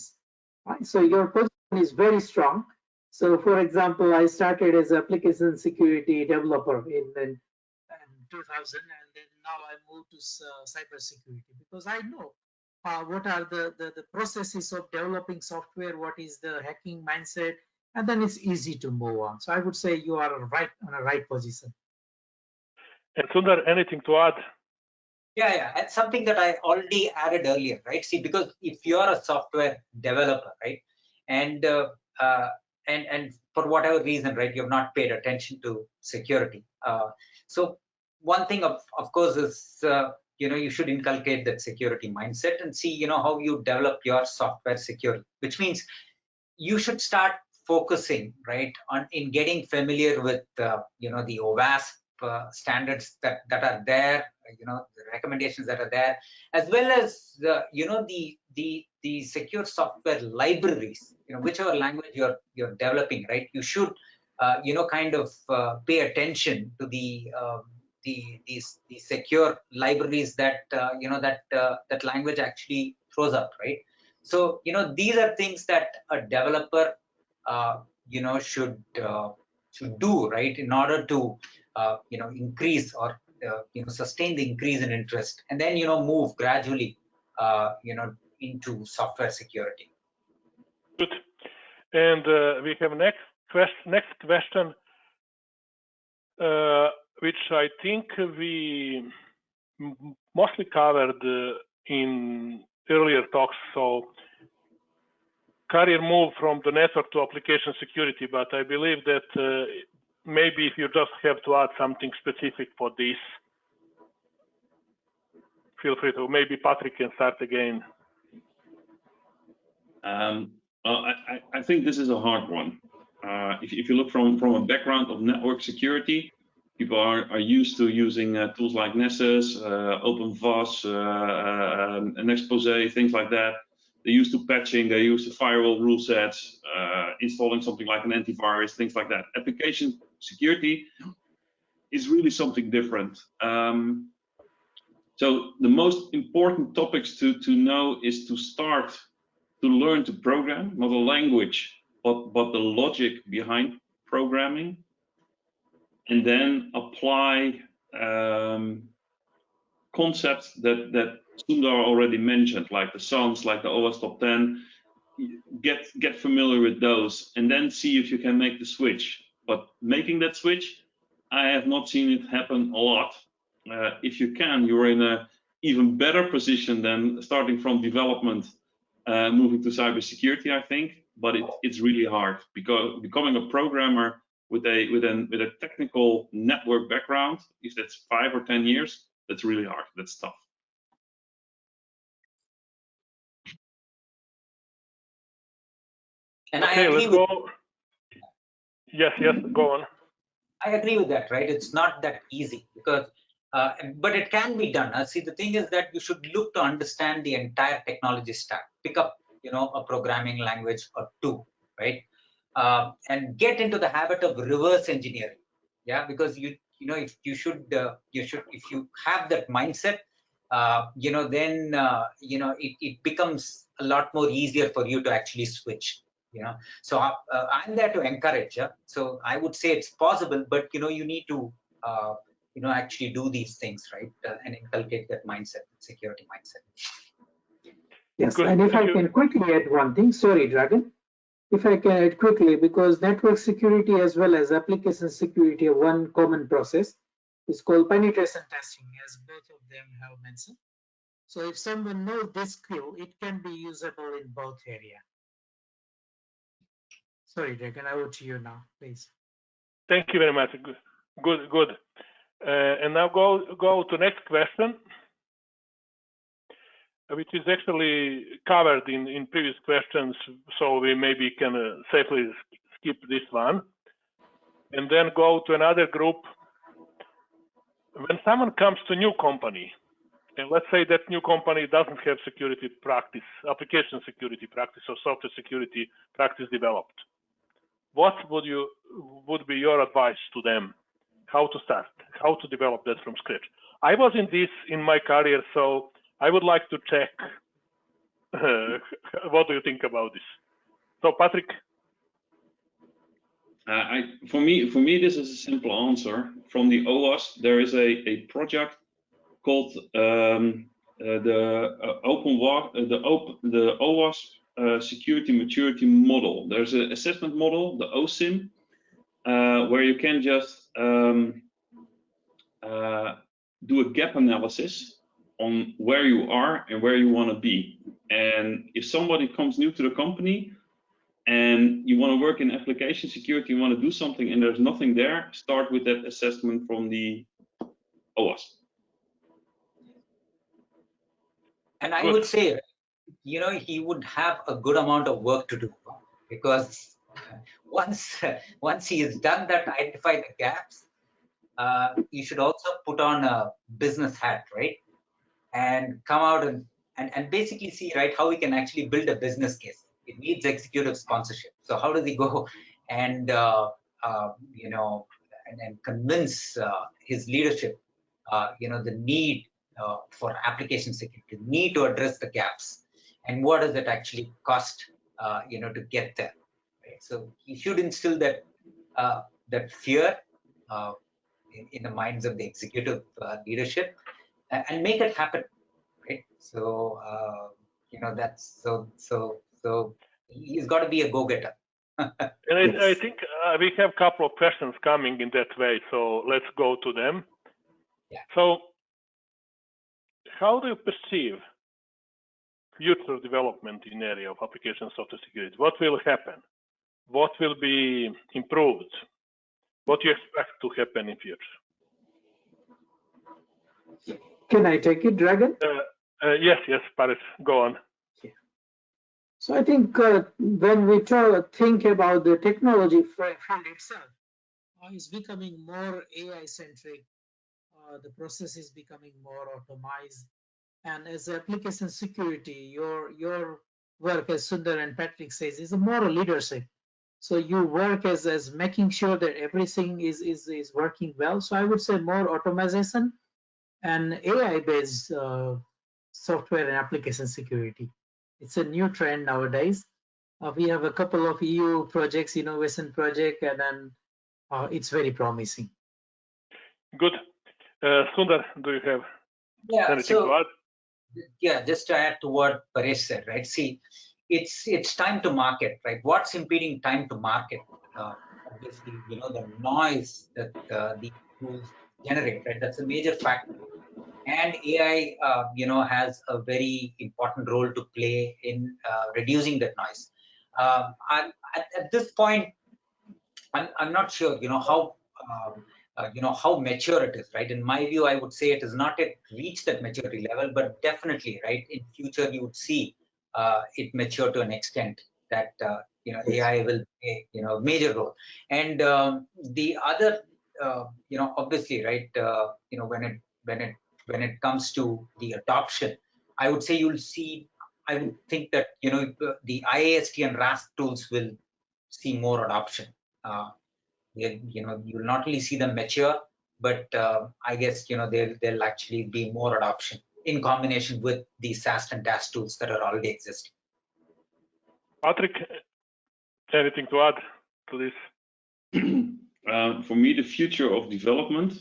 Right? So your position is very strong. So, for example, I started as application security developer in 2000, and then now I moved to cybersecurity because I know what are the processes of developing software, what is the hacking mindset, and then it's easy to move on. So I would say you are right on a right position. And Sundar, anything to add? Yeah, it's something that I already added earlier, right? See, because if you're a software developer, right, and for whatever reason, right, you've not paid attention to security. So one thing, of course, is you should inculcate that security mindset and see how you develop your software security, which means you should start focusing right in getting familiar with the OWASP standards that are there, the recommendations that are there, as well as the secure software libraries, whichever language you're developing, right? You should kind of pay attention to the secure libraries that that language actually throws up, right? So these are things that a developer should do, right, in order to increase or sustain the increase in interest, and then move gradually into software security. Good. And we have next question, which I think we mostly covered in earlier talks. So career move from the network to application security, but I believe that maybe if you just have to add something specific for this, feel free to. Maybe Patrick can start again. I think this is a hard one. If you look from a background of network security, people are used to using tools like Nessus, OpenVAS, an expose, things like that. They're used to patching, they're used to firewall rule sets, installing something like an antivirus, things like that. Application security is really something different. So the most important topics to know is to start to learn to program, not a language, but the logic behind programming, and then apply concepts that Sundar already mentioned, like the SANS, like the OS Top 10. get familiar with those, and then see if you can make the switch. But making that switch, I have not seen it happen a lot. If you can, you're in a even better position than starting from development, moving to cybersecurity, I think. But it's really hard, because becoming a programmer with a technical network background, if that's 5 or 10 years, that's really hard. That's tough. And okay, I agree let's with go. Yes, go on. I agree with that, right? It's not that easy, because, but it can be done. See, the thing is that you should look to understand the entire technology stack. Pick up, a programming language or two, right? And get into the habit of reverse engineering. Yeah, because if you have that mindset, then it becomes a lot more easier for you to actually switch. So I'm there to encourage. Yeah? So I would say it's possible, but you need to actually do these things, right, and inculcate that mindset, security mindset. Yes, Good. and if I can quickly add one thing, sorry, Dragan, if I can add quickly, because network security as well as application security are one common process. It's called penetration testing, as both of them have mentioned. So if someone knows this skill, it can be usable in both areas. Sorry, Dragan, over to you now, please. Thank you very much. Good. And now go to next question, which is actually covered in previous questions, so we maybe can safely skip this one, and then go to another group. When someone comes to a new company, and let's say that new company doesn't have security practice, application security practice, or software security practice developed, what would be your advice to them? How to start, how to develop that from scratch? I was in this in my career, so I would like to check. What do you think about this? So, Patrick. For me, this is a simple answer. From the OWASP, there is a project called the OWASP Security Maturity Model. There's an assessment model, the OSIM, where you can just do a gap analysis on where you are and where you want to be. And if somebody comes new to the company and you want to work in application security, you want to do something and there's nothing there, start with that assessment from the OWASP. And I would say, he would have a good amount of work to do, because once he has done that, identify the gaps, you should also put on a business hat, right? And come out and basically see, right, how we can actually build a business case. It needs executive sponsorship. So how does he go and and convince his leadership, the need for application security, the need to address the gaps, and what does it actually cost, to get there. Right? So he should instill that fear in the minds of the executive leadership, and make it happen. Right? So that's so he's got to be a go-getter. And I think we have a couple of questions coming in that way, so let's go to them. Yeah. So how do you perceive future development in area of application software security? What will happen? What will be improved? What do you expect to happen in future? Can I take it, Dragan? Yes, Faris, go on. So I think when we think about the technology field itself, it's becoming more AI-centric. The process is becoming more optimized. And as application security, your work, as Sundar and Patrick says, is more leadership. So you work as making sure that everything is working well. So I would say more automation and AI-based software and application security. It's a new trend nowadays. We have a couple of EU projects, innovation project, and then it's very promising. Good. Sundar, do you have anything to add? Yeah, just to add to what Paresh said, right? See, it's time to market, right? What's impeding time to market? Obviously, the noise that these tools generate, right? That's a major factor. And AI, has a very important role to play in reducing that noise. At this point, I'm not sure, how mature it is, right? In my view, I would say it has not yet reached that maturity level, but definitely, right, in future you would see it mature to an extent that AI will play a major role. And the other, obviously, right, when it comes to the adoption, I would say you'll see. I would think that the IAST and RASP tools will see more adoption. You'll not only see them mature, but I guess there'll actually be more adoption in combination with the SAST and DAST tools that are already existing. Patrick, anything to add to this? For me, the future of development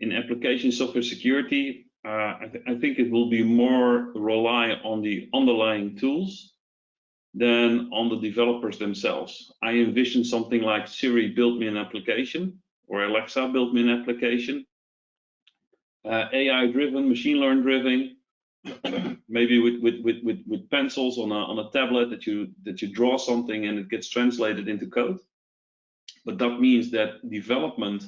in application software security, I think it will be more rely on the underlying tools than on the developers themselves. I envision something like Siri build me an application, or Alexa build me an application, AI driven, machine learning driven, maybe with pencils on a tablet that you draw something and it gets translated into code. But that means that development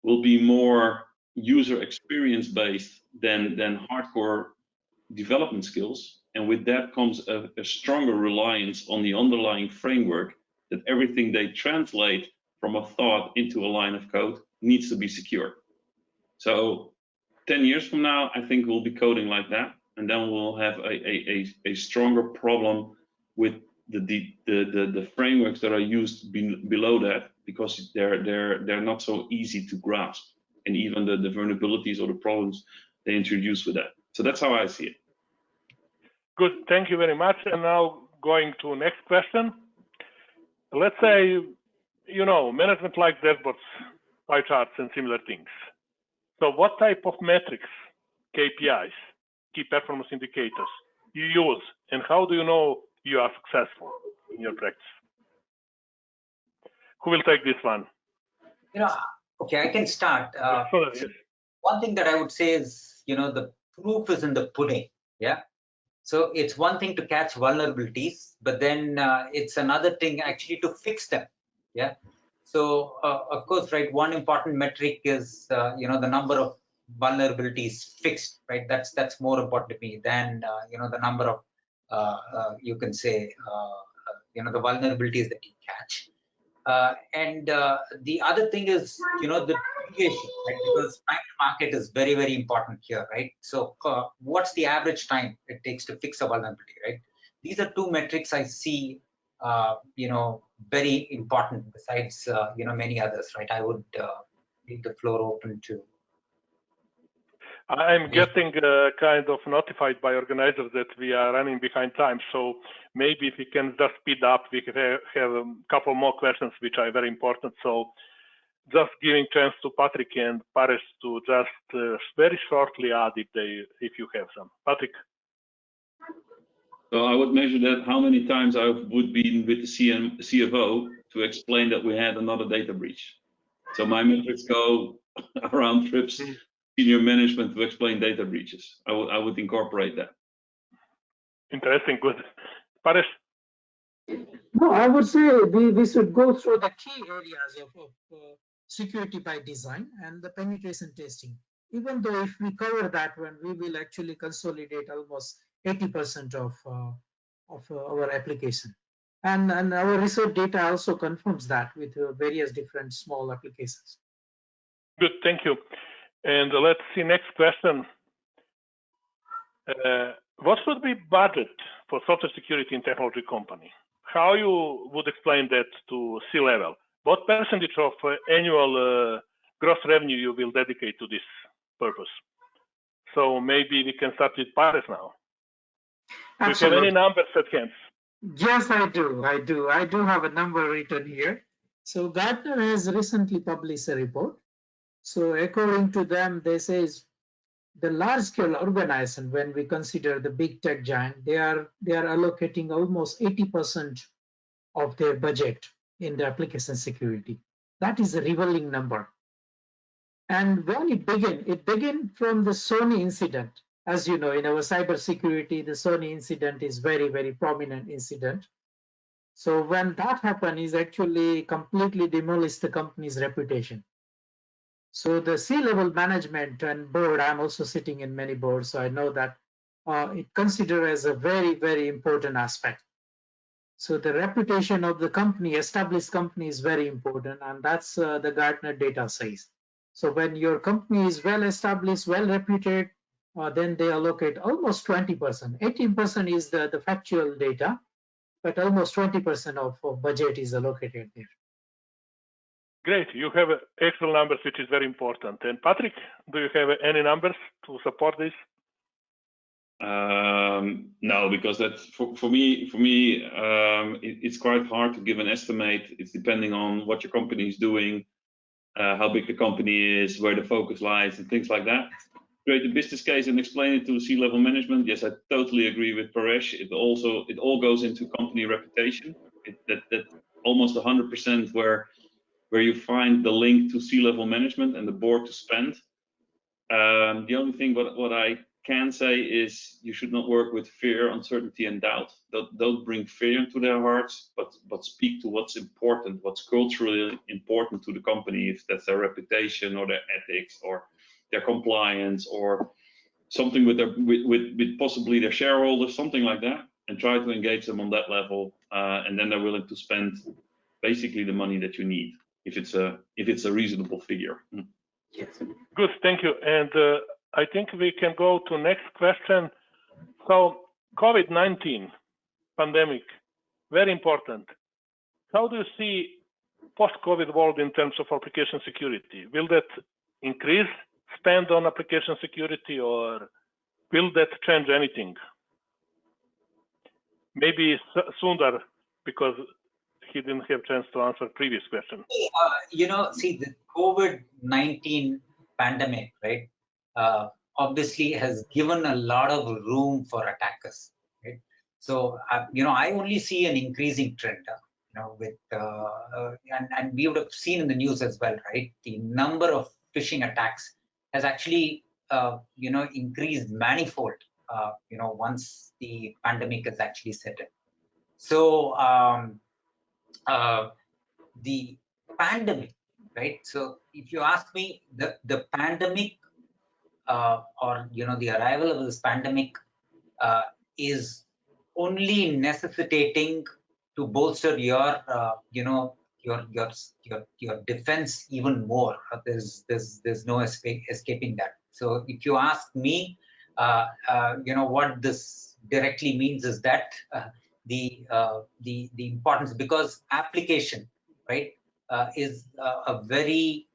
will be more user experience based than hardcore development skills. And with that comes a stronger reliance on the underlying framework, that everything they translate from a thought into a line of code needs to be secure. So 10 years from now, I think we'll be coding like that, and then we'll have a stronger problem with the frameworks that are used below that, because they're not so easy to grasp, and even the vulnerabilities or the problems they introduce with that. So that's how I see it. Good, thank you very much. And now going to next question. Let's say, management likes dashboards, pie charts, and similar things. So what type of metrics, KPIs, key performance indicators, you use, and how do you know you are successful in your practice? Who will take this one? Okay, I can start. Yes. One thing that I would say is, the proof is in the pudding. Yeah. So it's one thing to catch vulnerabilities, but then it's another thing actually to fix them. Yeah. So of course, right, one important metric is the number of vulnerabilities fixed, right? That's more important to me than the number of you can say the vulnerabilities that you catch. And the other thing is the duration, right? Because time to market is very, very important here, right? So what's the average time it takes to fix a vulnerability, right? These are two metrics I see very important, besides many others, right? I would leave the floor open to. I'm getting kind of notified by organizers that we are running behind time, so maybe if we can just speed up, we can have a couple more questions which are very important. So just giving chance to Patrick and Faris to just very shortly add if you have some. Patrick. So I would measure that how many times I would be with the CFO to explain that we had another data breach. So my metrics go around trips, senior management to explain data breaches. I would incorporate that. Interesting, good. Faris? No, I would say we should go through the key areas of security by design and the penetration testing. Even though if we cover that one, we will actually consolidate almost 80% of our application. And our research data also confirms that with various different small applications. Good, thank you. And let's see, next question. What should be budget for software security in technology company? How you would explain that to C-level? What percentage of annual gross revenue you will dedicate to this purpose? So maybe we can start with Faris now. Absolutely. Do you have any numbers at hand? Yes, I do. I do have a number written here. So Gartner has recently published a report. So according to them, they say the large-scale organization, when we consider the big tech giant, they are allocating almost 80% of their budget in the application security. That is a revealing number. And when it began from the Sony incident. As you know, in our cybersecurity, the Sony incident is very, very prominent incident. So when that happened, is actually completely demolished the company's reputation. So the C-level management and board, I'm also sitting in many boards, so I know that it considered as a very, very important aspect. So the reputation of the company, established company, is very important, and that's the Gartner data says. So when your company is well established, well reputed, then they allocate almost 20%. 18% is the factual data, but almost 20% of budget is allocated there. Great, you have actual numbers, which is very important. And Patrick, do you have any numbers to support this? No, because that's for me, it's quite hard to give an estimate. It's depending on what your company is doing, how big the company is, where the focus lies, and things like that. Create a business case and explain it to C-level management. Yes, I totally agree with Paresh. It all goes into company reputation. That almost 100% where you find the link to C-level management and the board to spend. The only thing what I can say is you should not work with fear, uncertainty, and doubt. Don't bring fear into their hearts, but speak to what's important, what's culturally important to the company, if that's their reputation or their ethics or their compliance or something with possibly their shareholders, something like that, and try to engage them on that level, and then they're willing to spend basically the money that you need if it's a reasonable figure. Yes. Good, thank you. And I think we can go to next question. So COVID-19 pandemic, very important. How do you see post-COVID world in terms of application security? Will that increase spend on application security, or will that change anything? Maybe Sundar, because he didn't have a chance to answer previous question. See, the COVID-19 pandemic, right, obviously has given a lot of room for attackers, right? So, I only see an increasing trend, with, and we would have seen in the news as well, right? The number of phishing attacks has actually, increased manifold, once the pandemic has actually set in. So, the pandemic, right? So if you ask me, the pandemic or the arrival of this pandemic is only necessitating to bolster your your defense even more. There's no escaping that. So if you ask me, what this directly means is that the importance, because application, right, is a very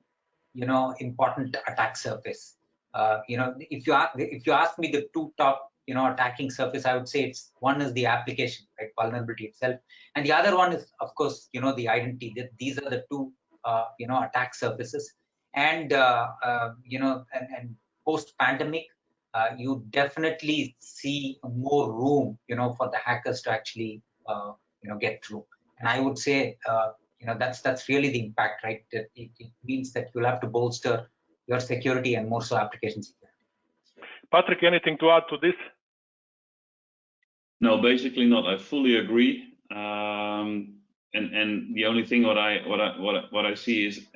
important attack surface. If you ask me the two top attacking surface, I would say one is the application, right, vulnerability itself, and the other one is, of course, the identity. These are the two attack surfaces, and and post pandemic, you definitely see more room for the hackers to actually get through. And I would say that's really the impact, right? It means that you'll have to bolster your security and more so application security. Patrick, anything to add to this? No, basically not. I fully agree. And the only thing what I see is,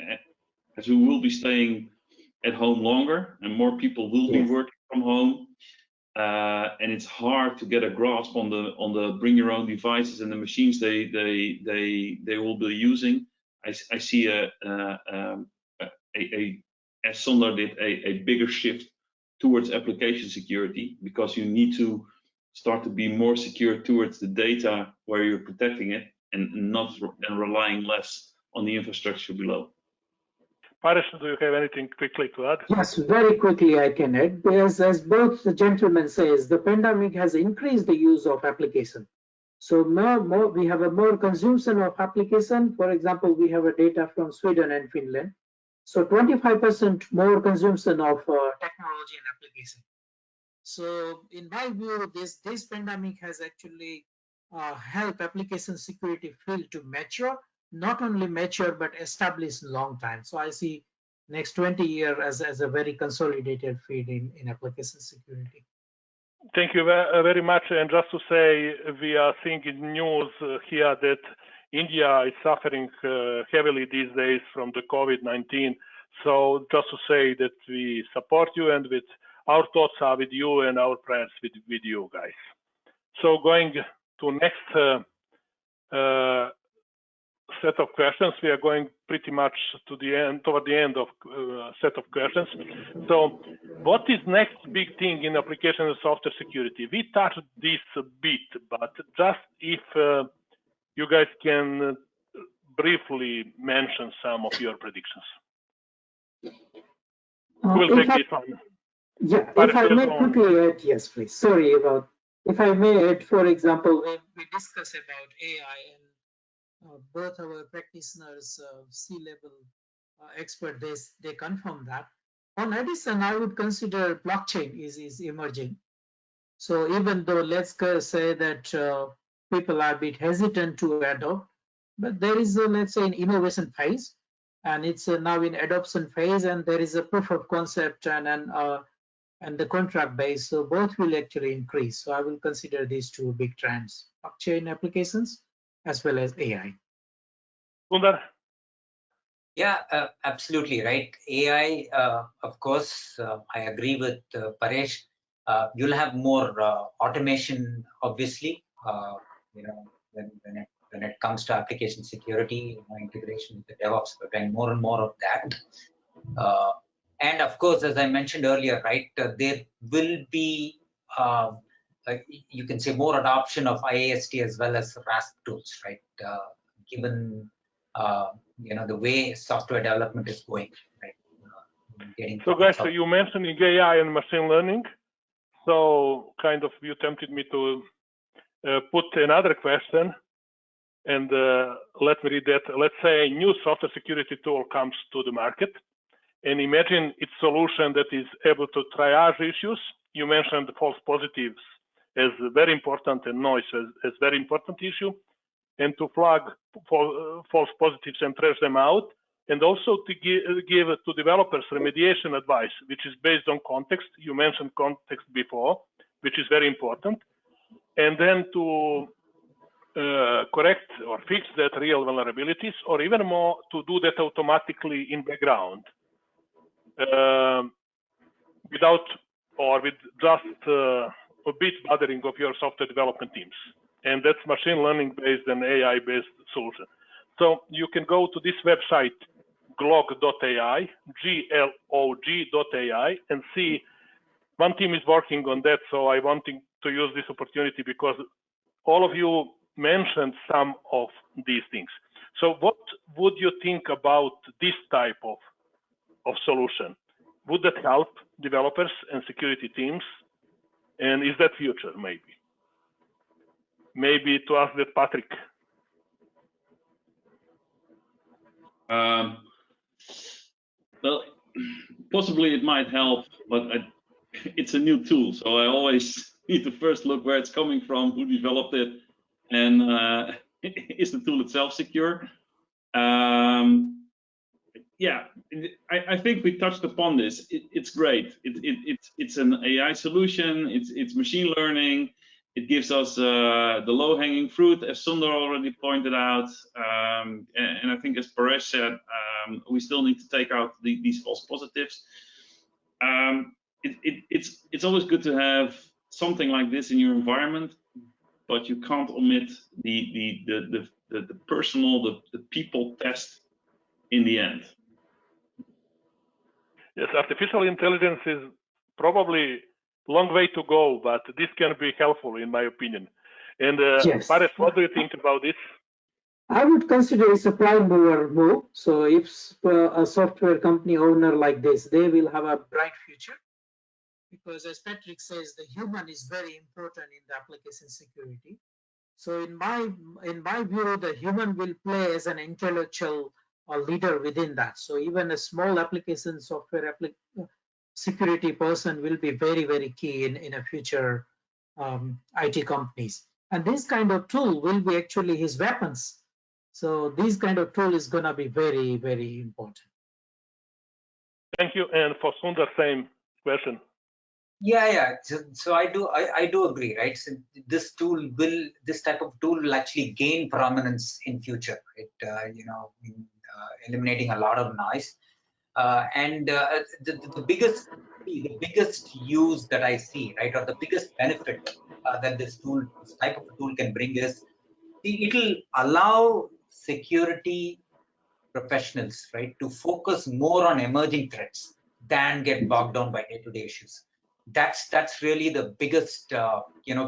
as we will be staying at home longer and more people will be working from home, and it's hard to get a grasp on the bring your own devices and the machines they will be using. I see as Sundar did, a bigger shift towards application security, because you need to start to be more secure towards the data where you're protecting it, and relying less on the infrastructure below. Faris, do you have anything quickly to add? Yes, very quickly I can add. As both the gentlemen says, the pandemic has increased the use of application. So more we have a more consumption of application. For example, we have a data from Sweden and Finland. So 25% more consumption of technology and application. So in my view, this pandemic has actually helped application security field to mature, not only mature, but established long time. So I see next 20 years as a very consolidated field in application security. Thank you very much. And just to say, we are seeing in news here that India is suffering heavily these days from the COVID-19. So just to say that we support you, and with our thoughts are with you and our prayers with you guys. So going to next set of questions, we are going pretty much to the end, toward the end of set of questions. So what is next big thing in application and software security? We touched this a bit, but just if you guys can briefly mention some of your predictions. We'll take this one. Yeah, if I may quickly add, yes, please. Sorry about, if I may add, for example, we discuss about AI, and both our practitioners, C-level expert, they confirm that. On addition, I would consider blockchain is emerging. So even though let's say that people are a bit hesitant to adopt, but there is let's say an innovation phase, and it's now in adoption phase, and there is a proof of concept and the contract base. So both will actually increase. So I will consider these two big trends: blockchain applications as well as AI. Sundar? Yeah, absolutely right. AI, of course, I agree with Paresh. You'll have more automation, obviously. When it comes to application security, integration with the DevOps, we're doing more and more of that. And of course, as I mentioned earlier, right, there will be, you can say, more adoption of IAST as well as RASP tools, right? Given the way software development is going, right? So guys, you mentioned AI and machine learning. So kind of you tempted me to put another question, and let me read that. Let's say a new software security tool comes to the market, and imagine its solution that is able to triage issues. You mentioned false positives as very important and noise as very important issue, and to flag false positives and trash them out, and also to give to developers remediation advice, which is based on context. You mentioned context before, which is very important, and then to correct or fix that real vulnerabilities, or even more, to do that automatically in background, without or with just a bit bothering of your software development teams. And that's machine learning based and AI based solution. So you can go to this website, glog.ai, glog.ai, and see one team is working on that. So I wanting to use this opportunity because all of you mentioned some of these things. So what would you think about this type of solution? Would that help developers and security teams? And is that future, maybe? Maybe to ask that, Patrick. Well, possibly it might help, but it's a new tool. So I always need to first look where it's coming from, who developed it, and is the tool itself secure? Yeah, I think we touched upon this. It's great. It's an AI solution. It's machine learning. It gives us the low-hanging fruit, as Sundar already pointed out. And I think, as Paresh said, we still need to take out these false positives. It's always good to have something like this in your environment, but you can't omit the personal, the people test in the end. Yes, artificial intelligence is probably a long way to go, but this can be helpful, in my opinion. And yes. Faris, what do you think about this? I would consider it's a prime mover move. So if a software company owner like this, they will have a bright future, because as Patrick says, the human is very important in the application security. So in my view, the human will play as an intellectual a leader within that. So even a small application software security person will be very, very key in a future IT companies. And this kind of tool will be actually his weapons. So this kind of tool is going to be very, very important. Thank you. And for Sundar, same question. Yeah. So I do agree, right? So this type of tool will actually gain prominence in future, right? Eliminating a lot of noise. The biggest use that I see, right, or the biggest benefit that this type of tool can bring is it'll allow security professionals, right, to focus more on emerging threats than get bogged down by day-to-day issues. That's really the biggest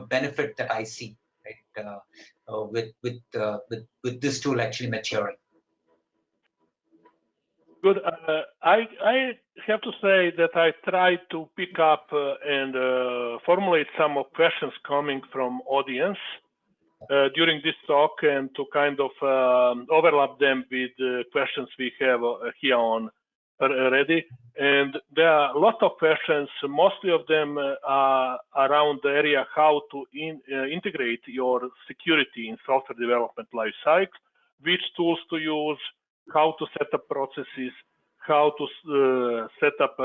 benefit that I see, right, with this tool actually maturing. Good. I have to say that I tried to pick up and formulate some of questions coming from audience during this talk, and to kind of overlap them with questions we have here on already. And there are a lot of questions. Mostly of them are around the area how to integrate your security in software development lifecycle, which tools to use, how to set up processes, how to set up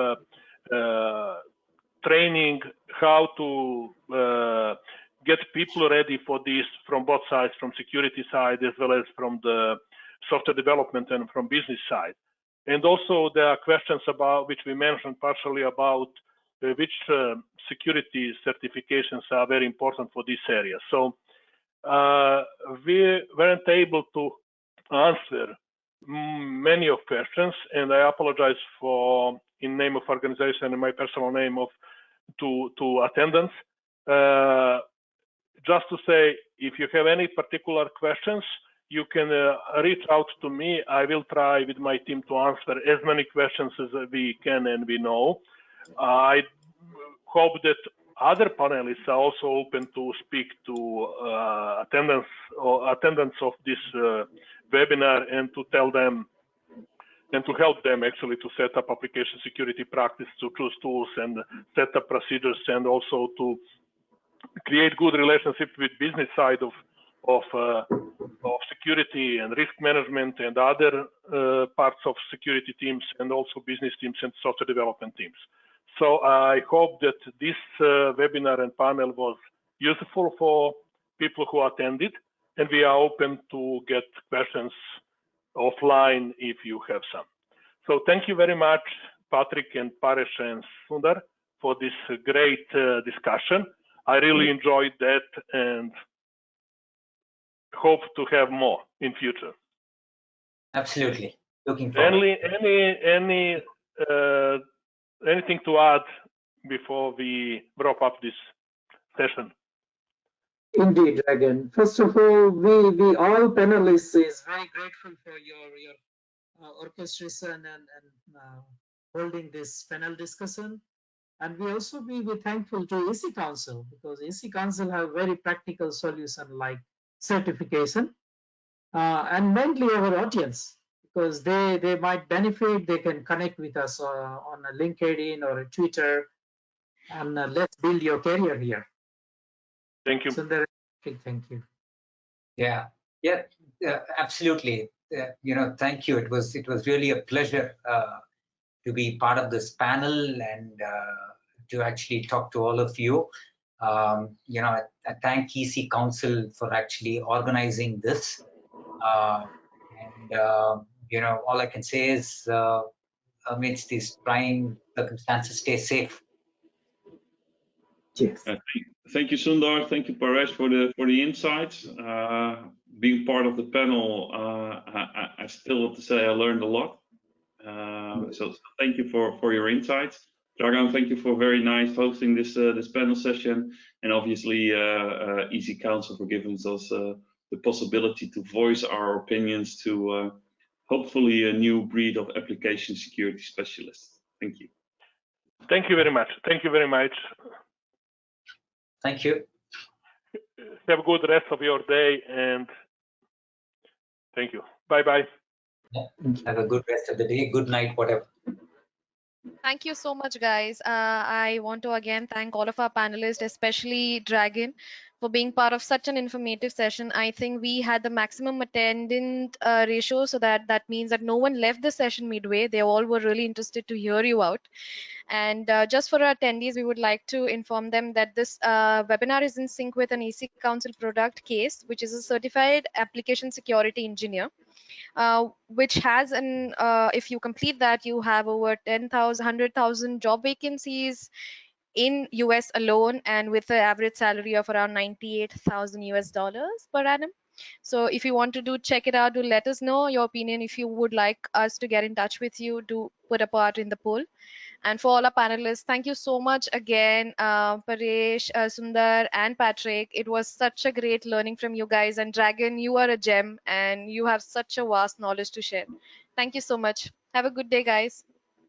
training, how to get people ready for this from both sides, from security side as well as from the software development and from business side. And also there are questions about, which we mentioned partially, about which security certifications are very important for this area. So we weren't able to answer many of questions, and I apologize for, in name of organization and my personal name, to attendance. Just to say, if you have any particular questions, you can reach out to me. I will try with my team to answer as many questions as we can and we know. I hope that other panelists are also open to speak to attendance of this webinar, and to tell them and to help them actually to set up application security practice, to choose tools and set up procedures, and also to create good relationship with business side of security and risk management and other parts of security teams, and also business teams and software development teams. So I hope that this webinar and panel was useful for people who attended, and we are open to get questions offline if you have some. So thank you very much, Patrick and Paresh and Sundar, for this great discussion. I really enjoyed that and hope to have more in future. Absolutely. Looking forward. Anything to add before we wrap up this session? Indeed, Dragan. First of all, we all panelists is very grateful for your orchestration and holding this panel discussion. And we also be thankful to AC Council, because AC Council have very practical solution like certification, and mainly our audience, because they might benefit. They can connect with us on a LinkedIn or a Twitter, and let's build your career here. Thank you. Sundar, thank you. Yeah, absolutely. Thank you. It was really a pleasure to be part of this panel and to actually talk to all of you. I thank EC Council for actually organizing this. All I can say is, amidst these trying circumstances, stay safe. Yes. Thank you, Sundar. Thank you, Paresh, for the insights. Being part of the panel, I still have to say I learned a lot. So thank you for your insights. Dragan, thank you for very nice hosting this panel session, and obviously EC Council for giving us the possibility to voice our opinions to hopefully a new breed of application security specialists. Thank you. Thank you very much. Thank you very much. Thank you. Have a good rest of your day, and thank you. Bye-bye. Yeah. Have a good rest of the day. Good night, whatever. Thank you so much, guys. I want to again thank all of our panelists, especially Dragan, for being part of such an informative session. I think we had the maximum attendant ratio, so that means that no one left the session midway. They all were really interested to hear you out. And just for our attendees, we would like to inform them that this webinar is in sync with an EC Council product case, which is a certified application security engineer. Which has an if you complete that, you have over 10,000 100,000 job vacancies in US alone, and with an average salary of around 98,000 US dollars per annum. So if you want to check it out, do let us know your opinion. If you would like us to get in touch with you, do put a part in the poll. And for all our panelists, thank you so much again, Paresh, Sundar, and Patrick. It was such a great learning from you guys. And Dragan, you are a gem and you have such a vast knowledge to share. Thank you so much. Have a good day, guys.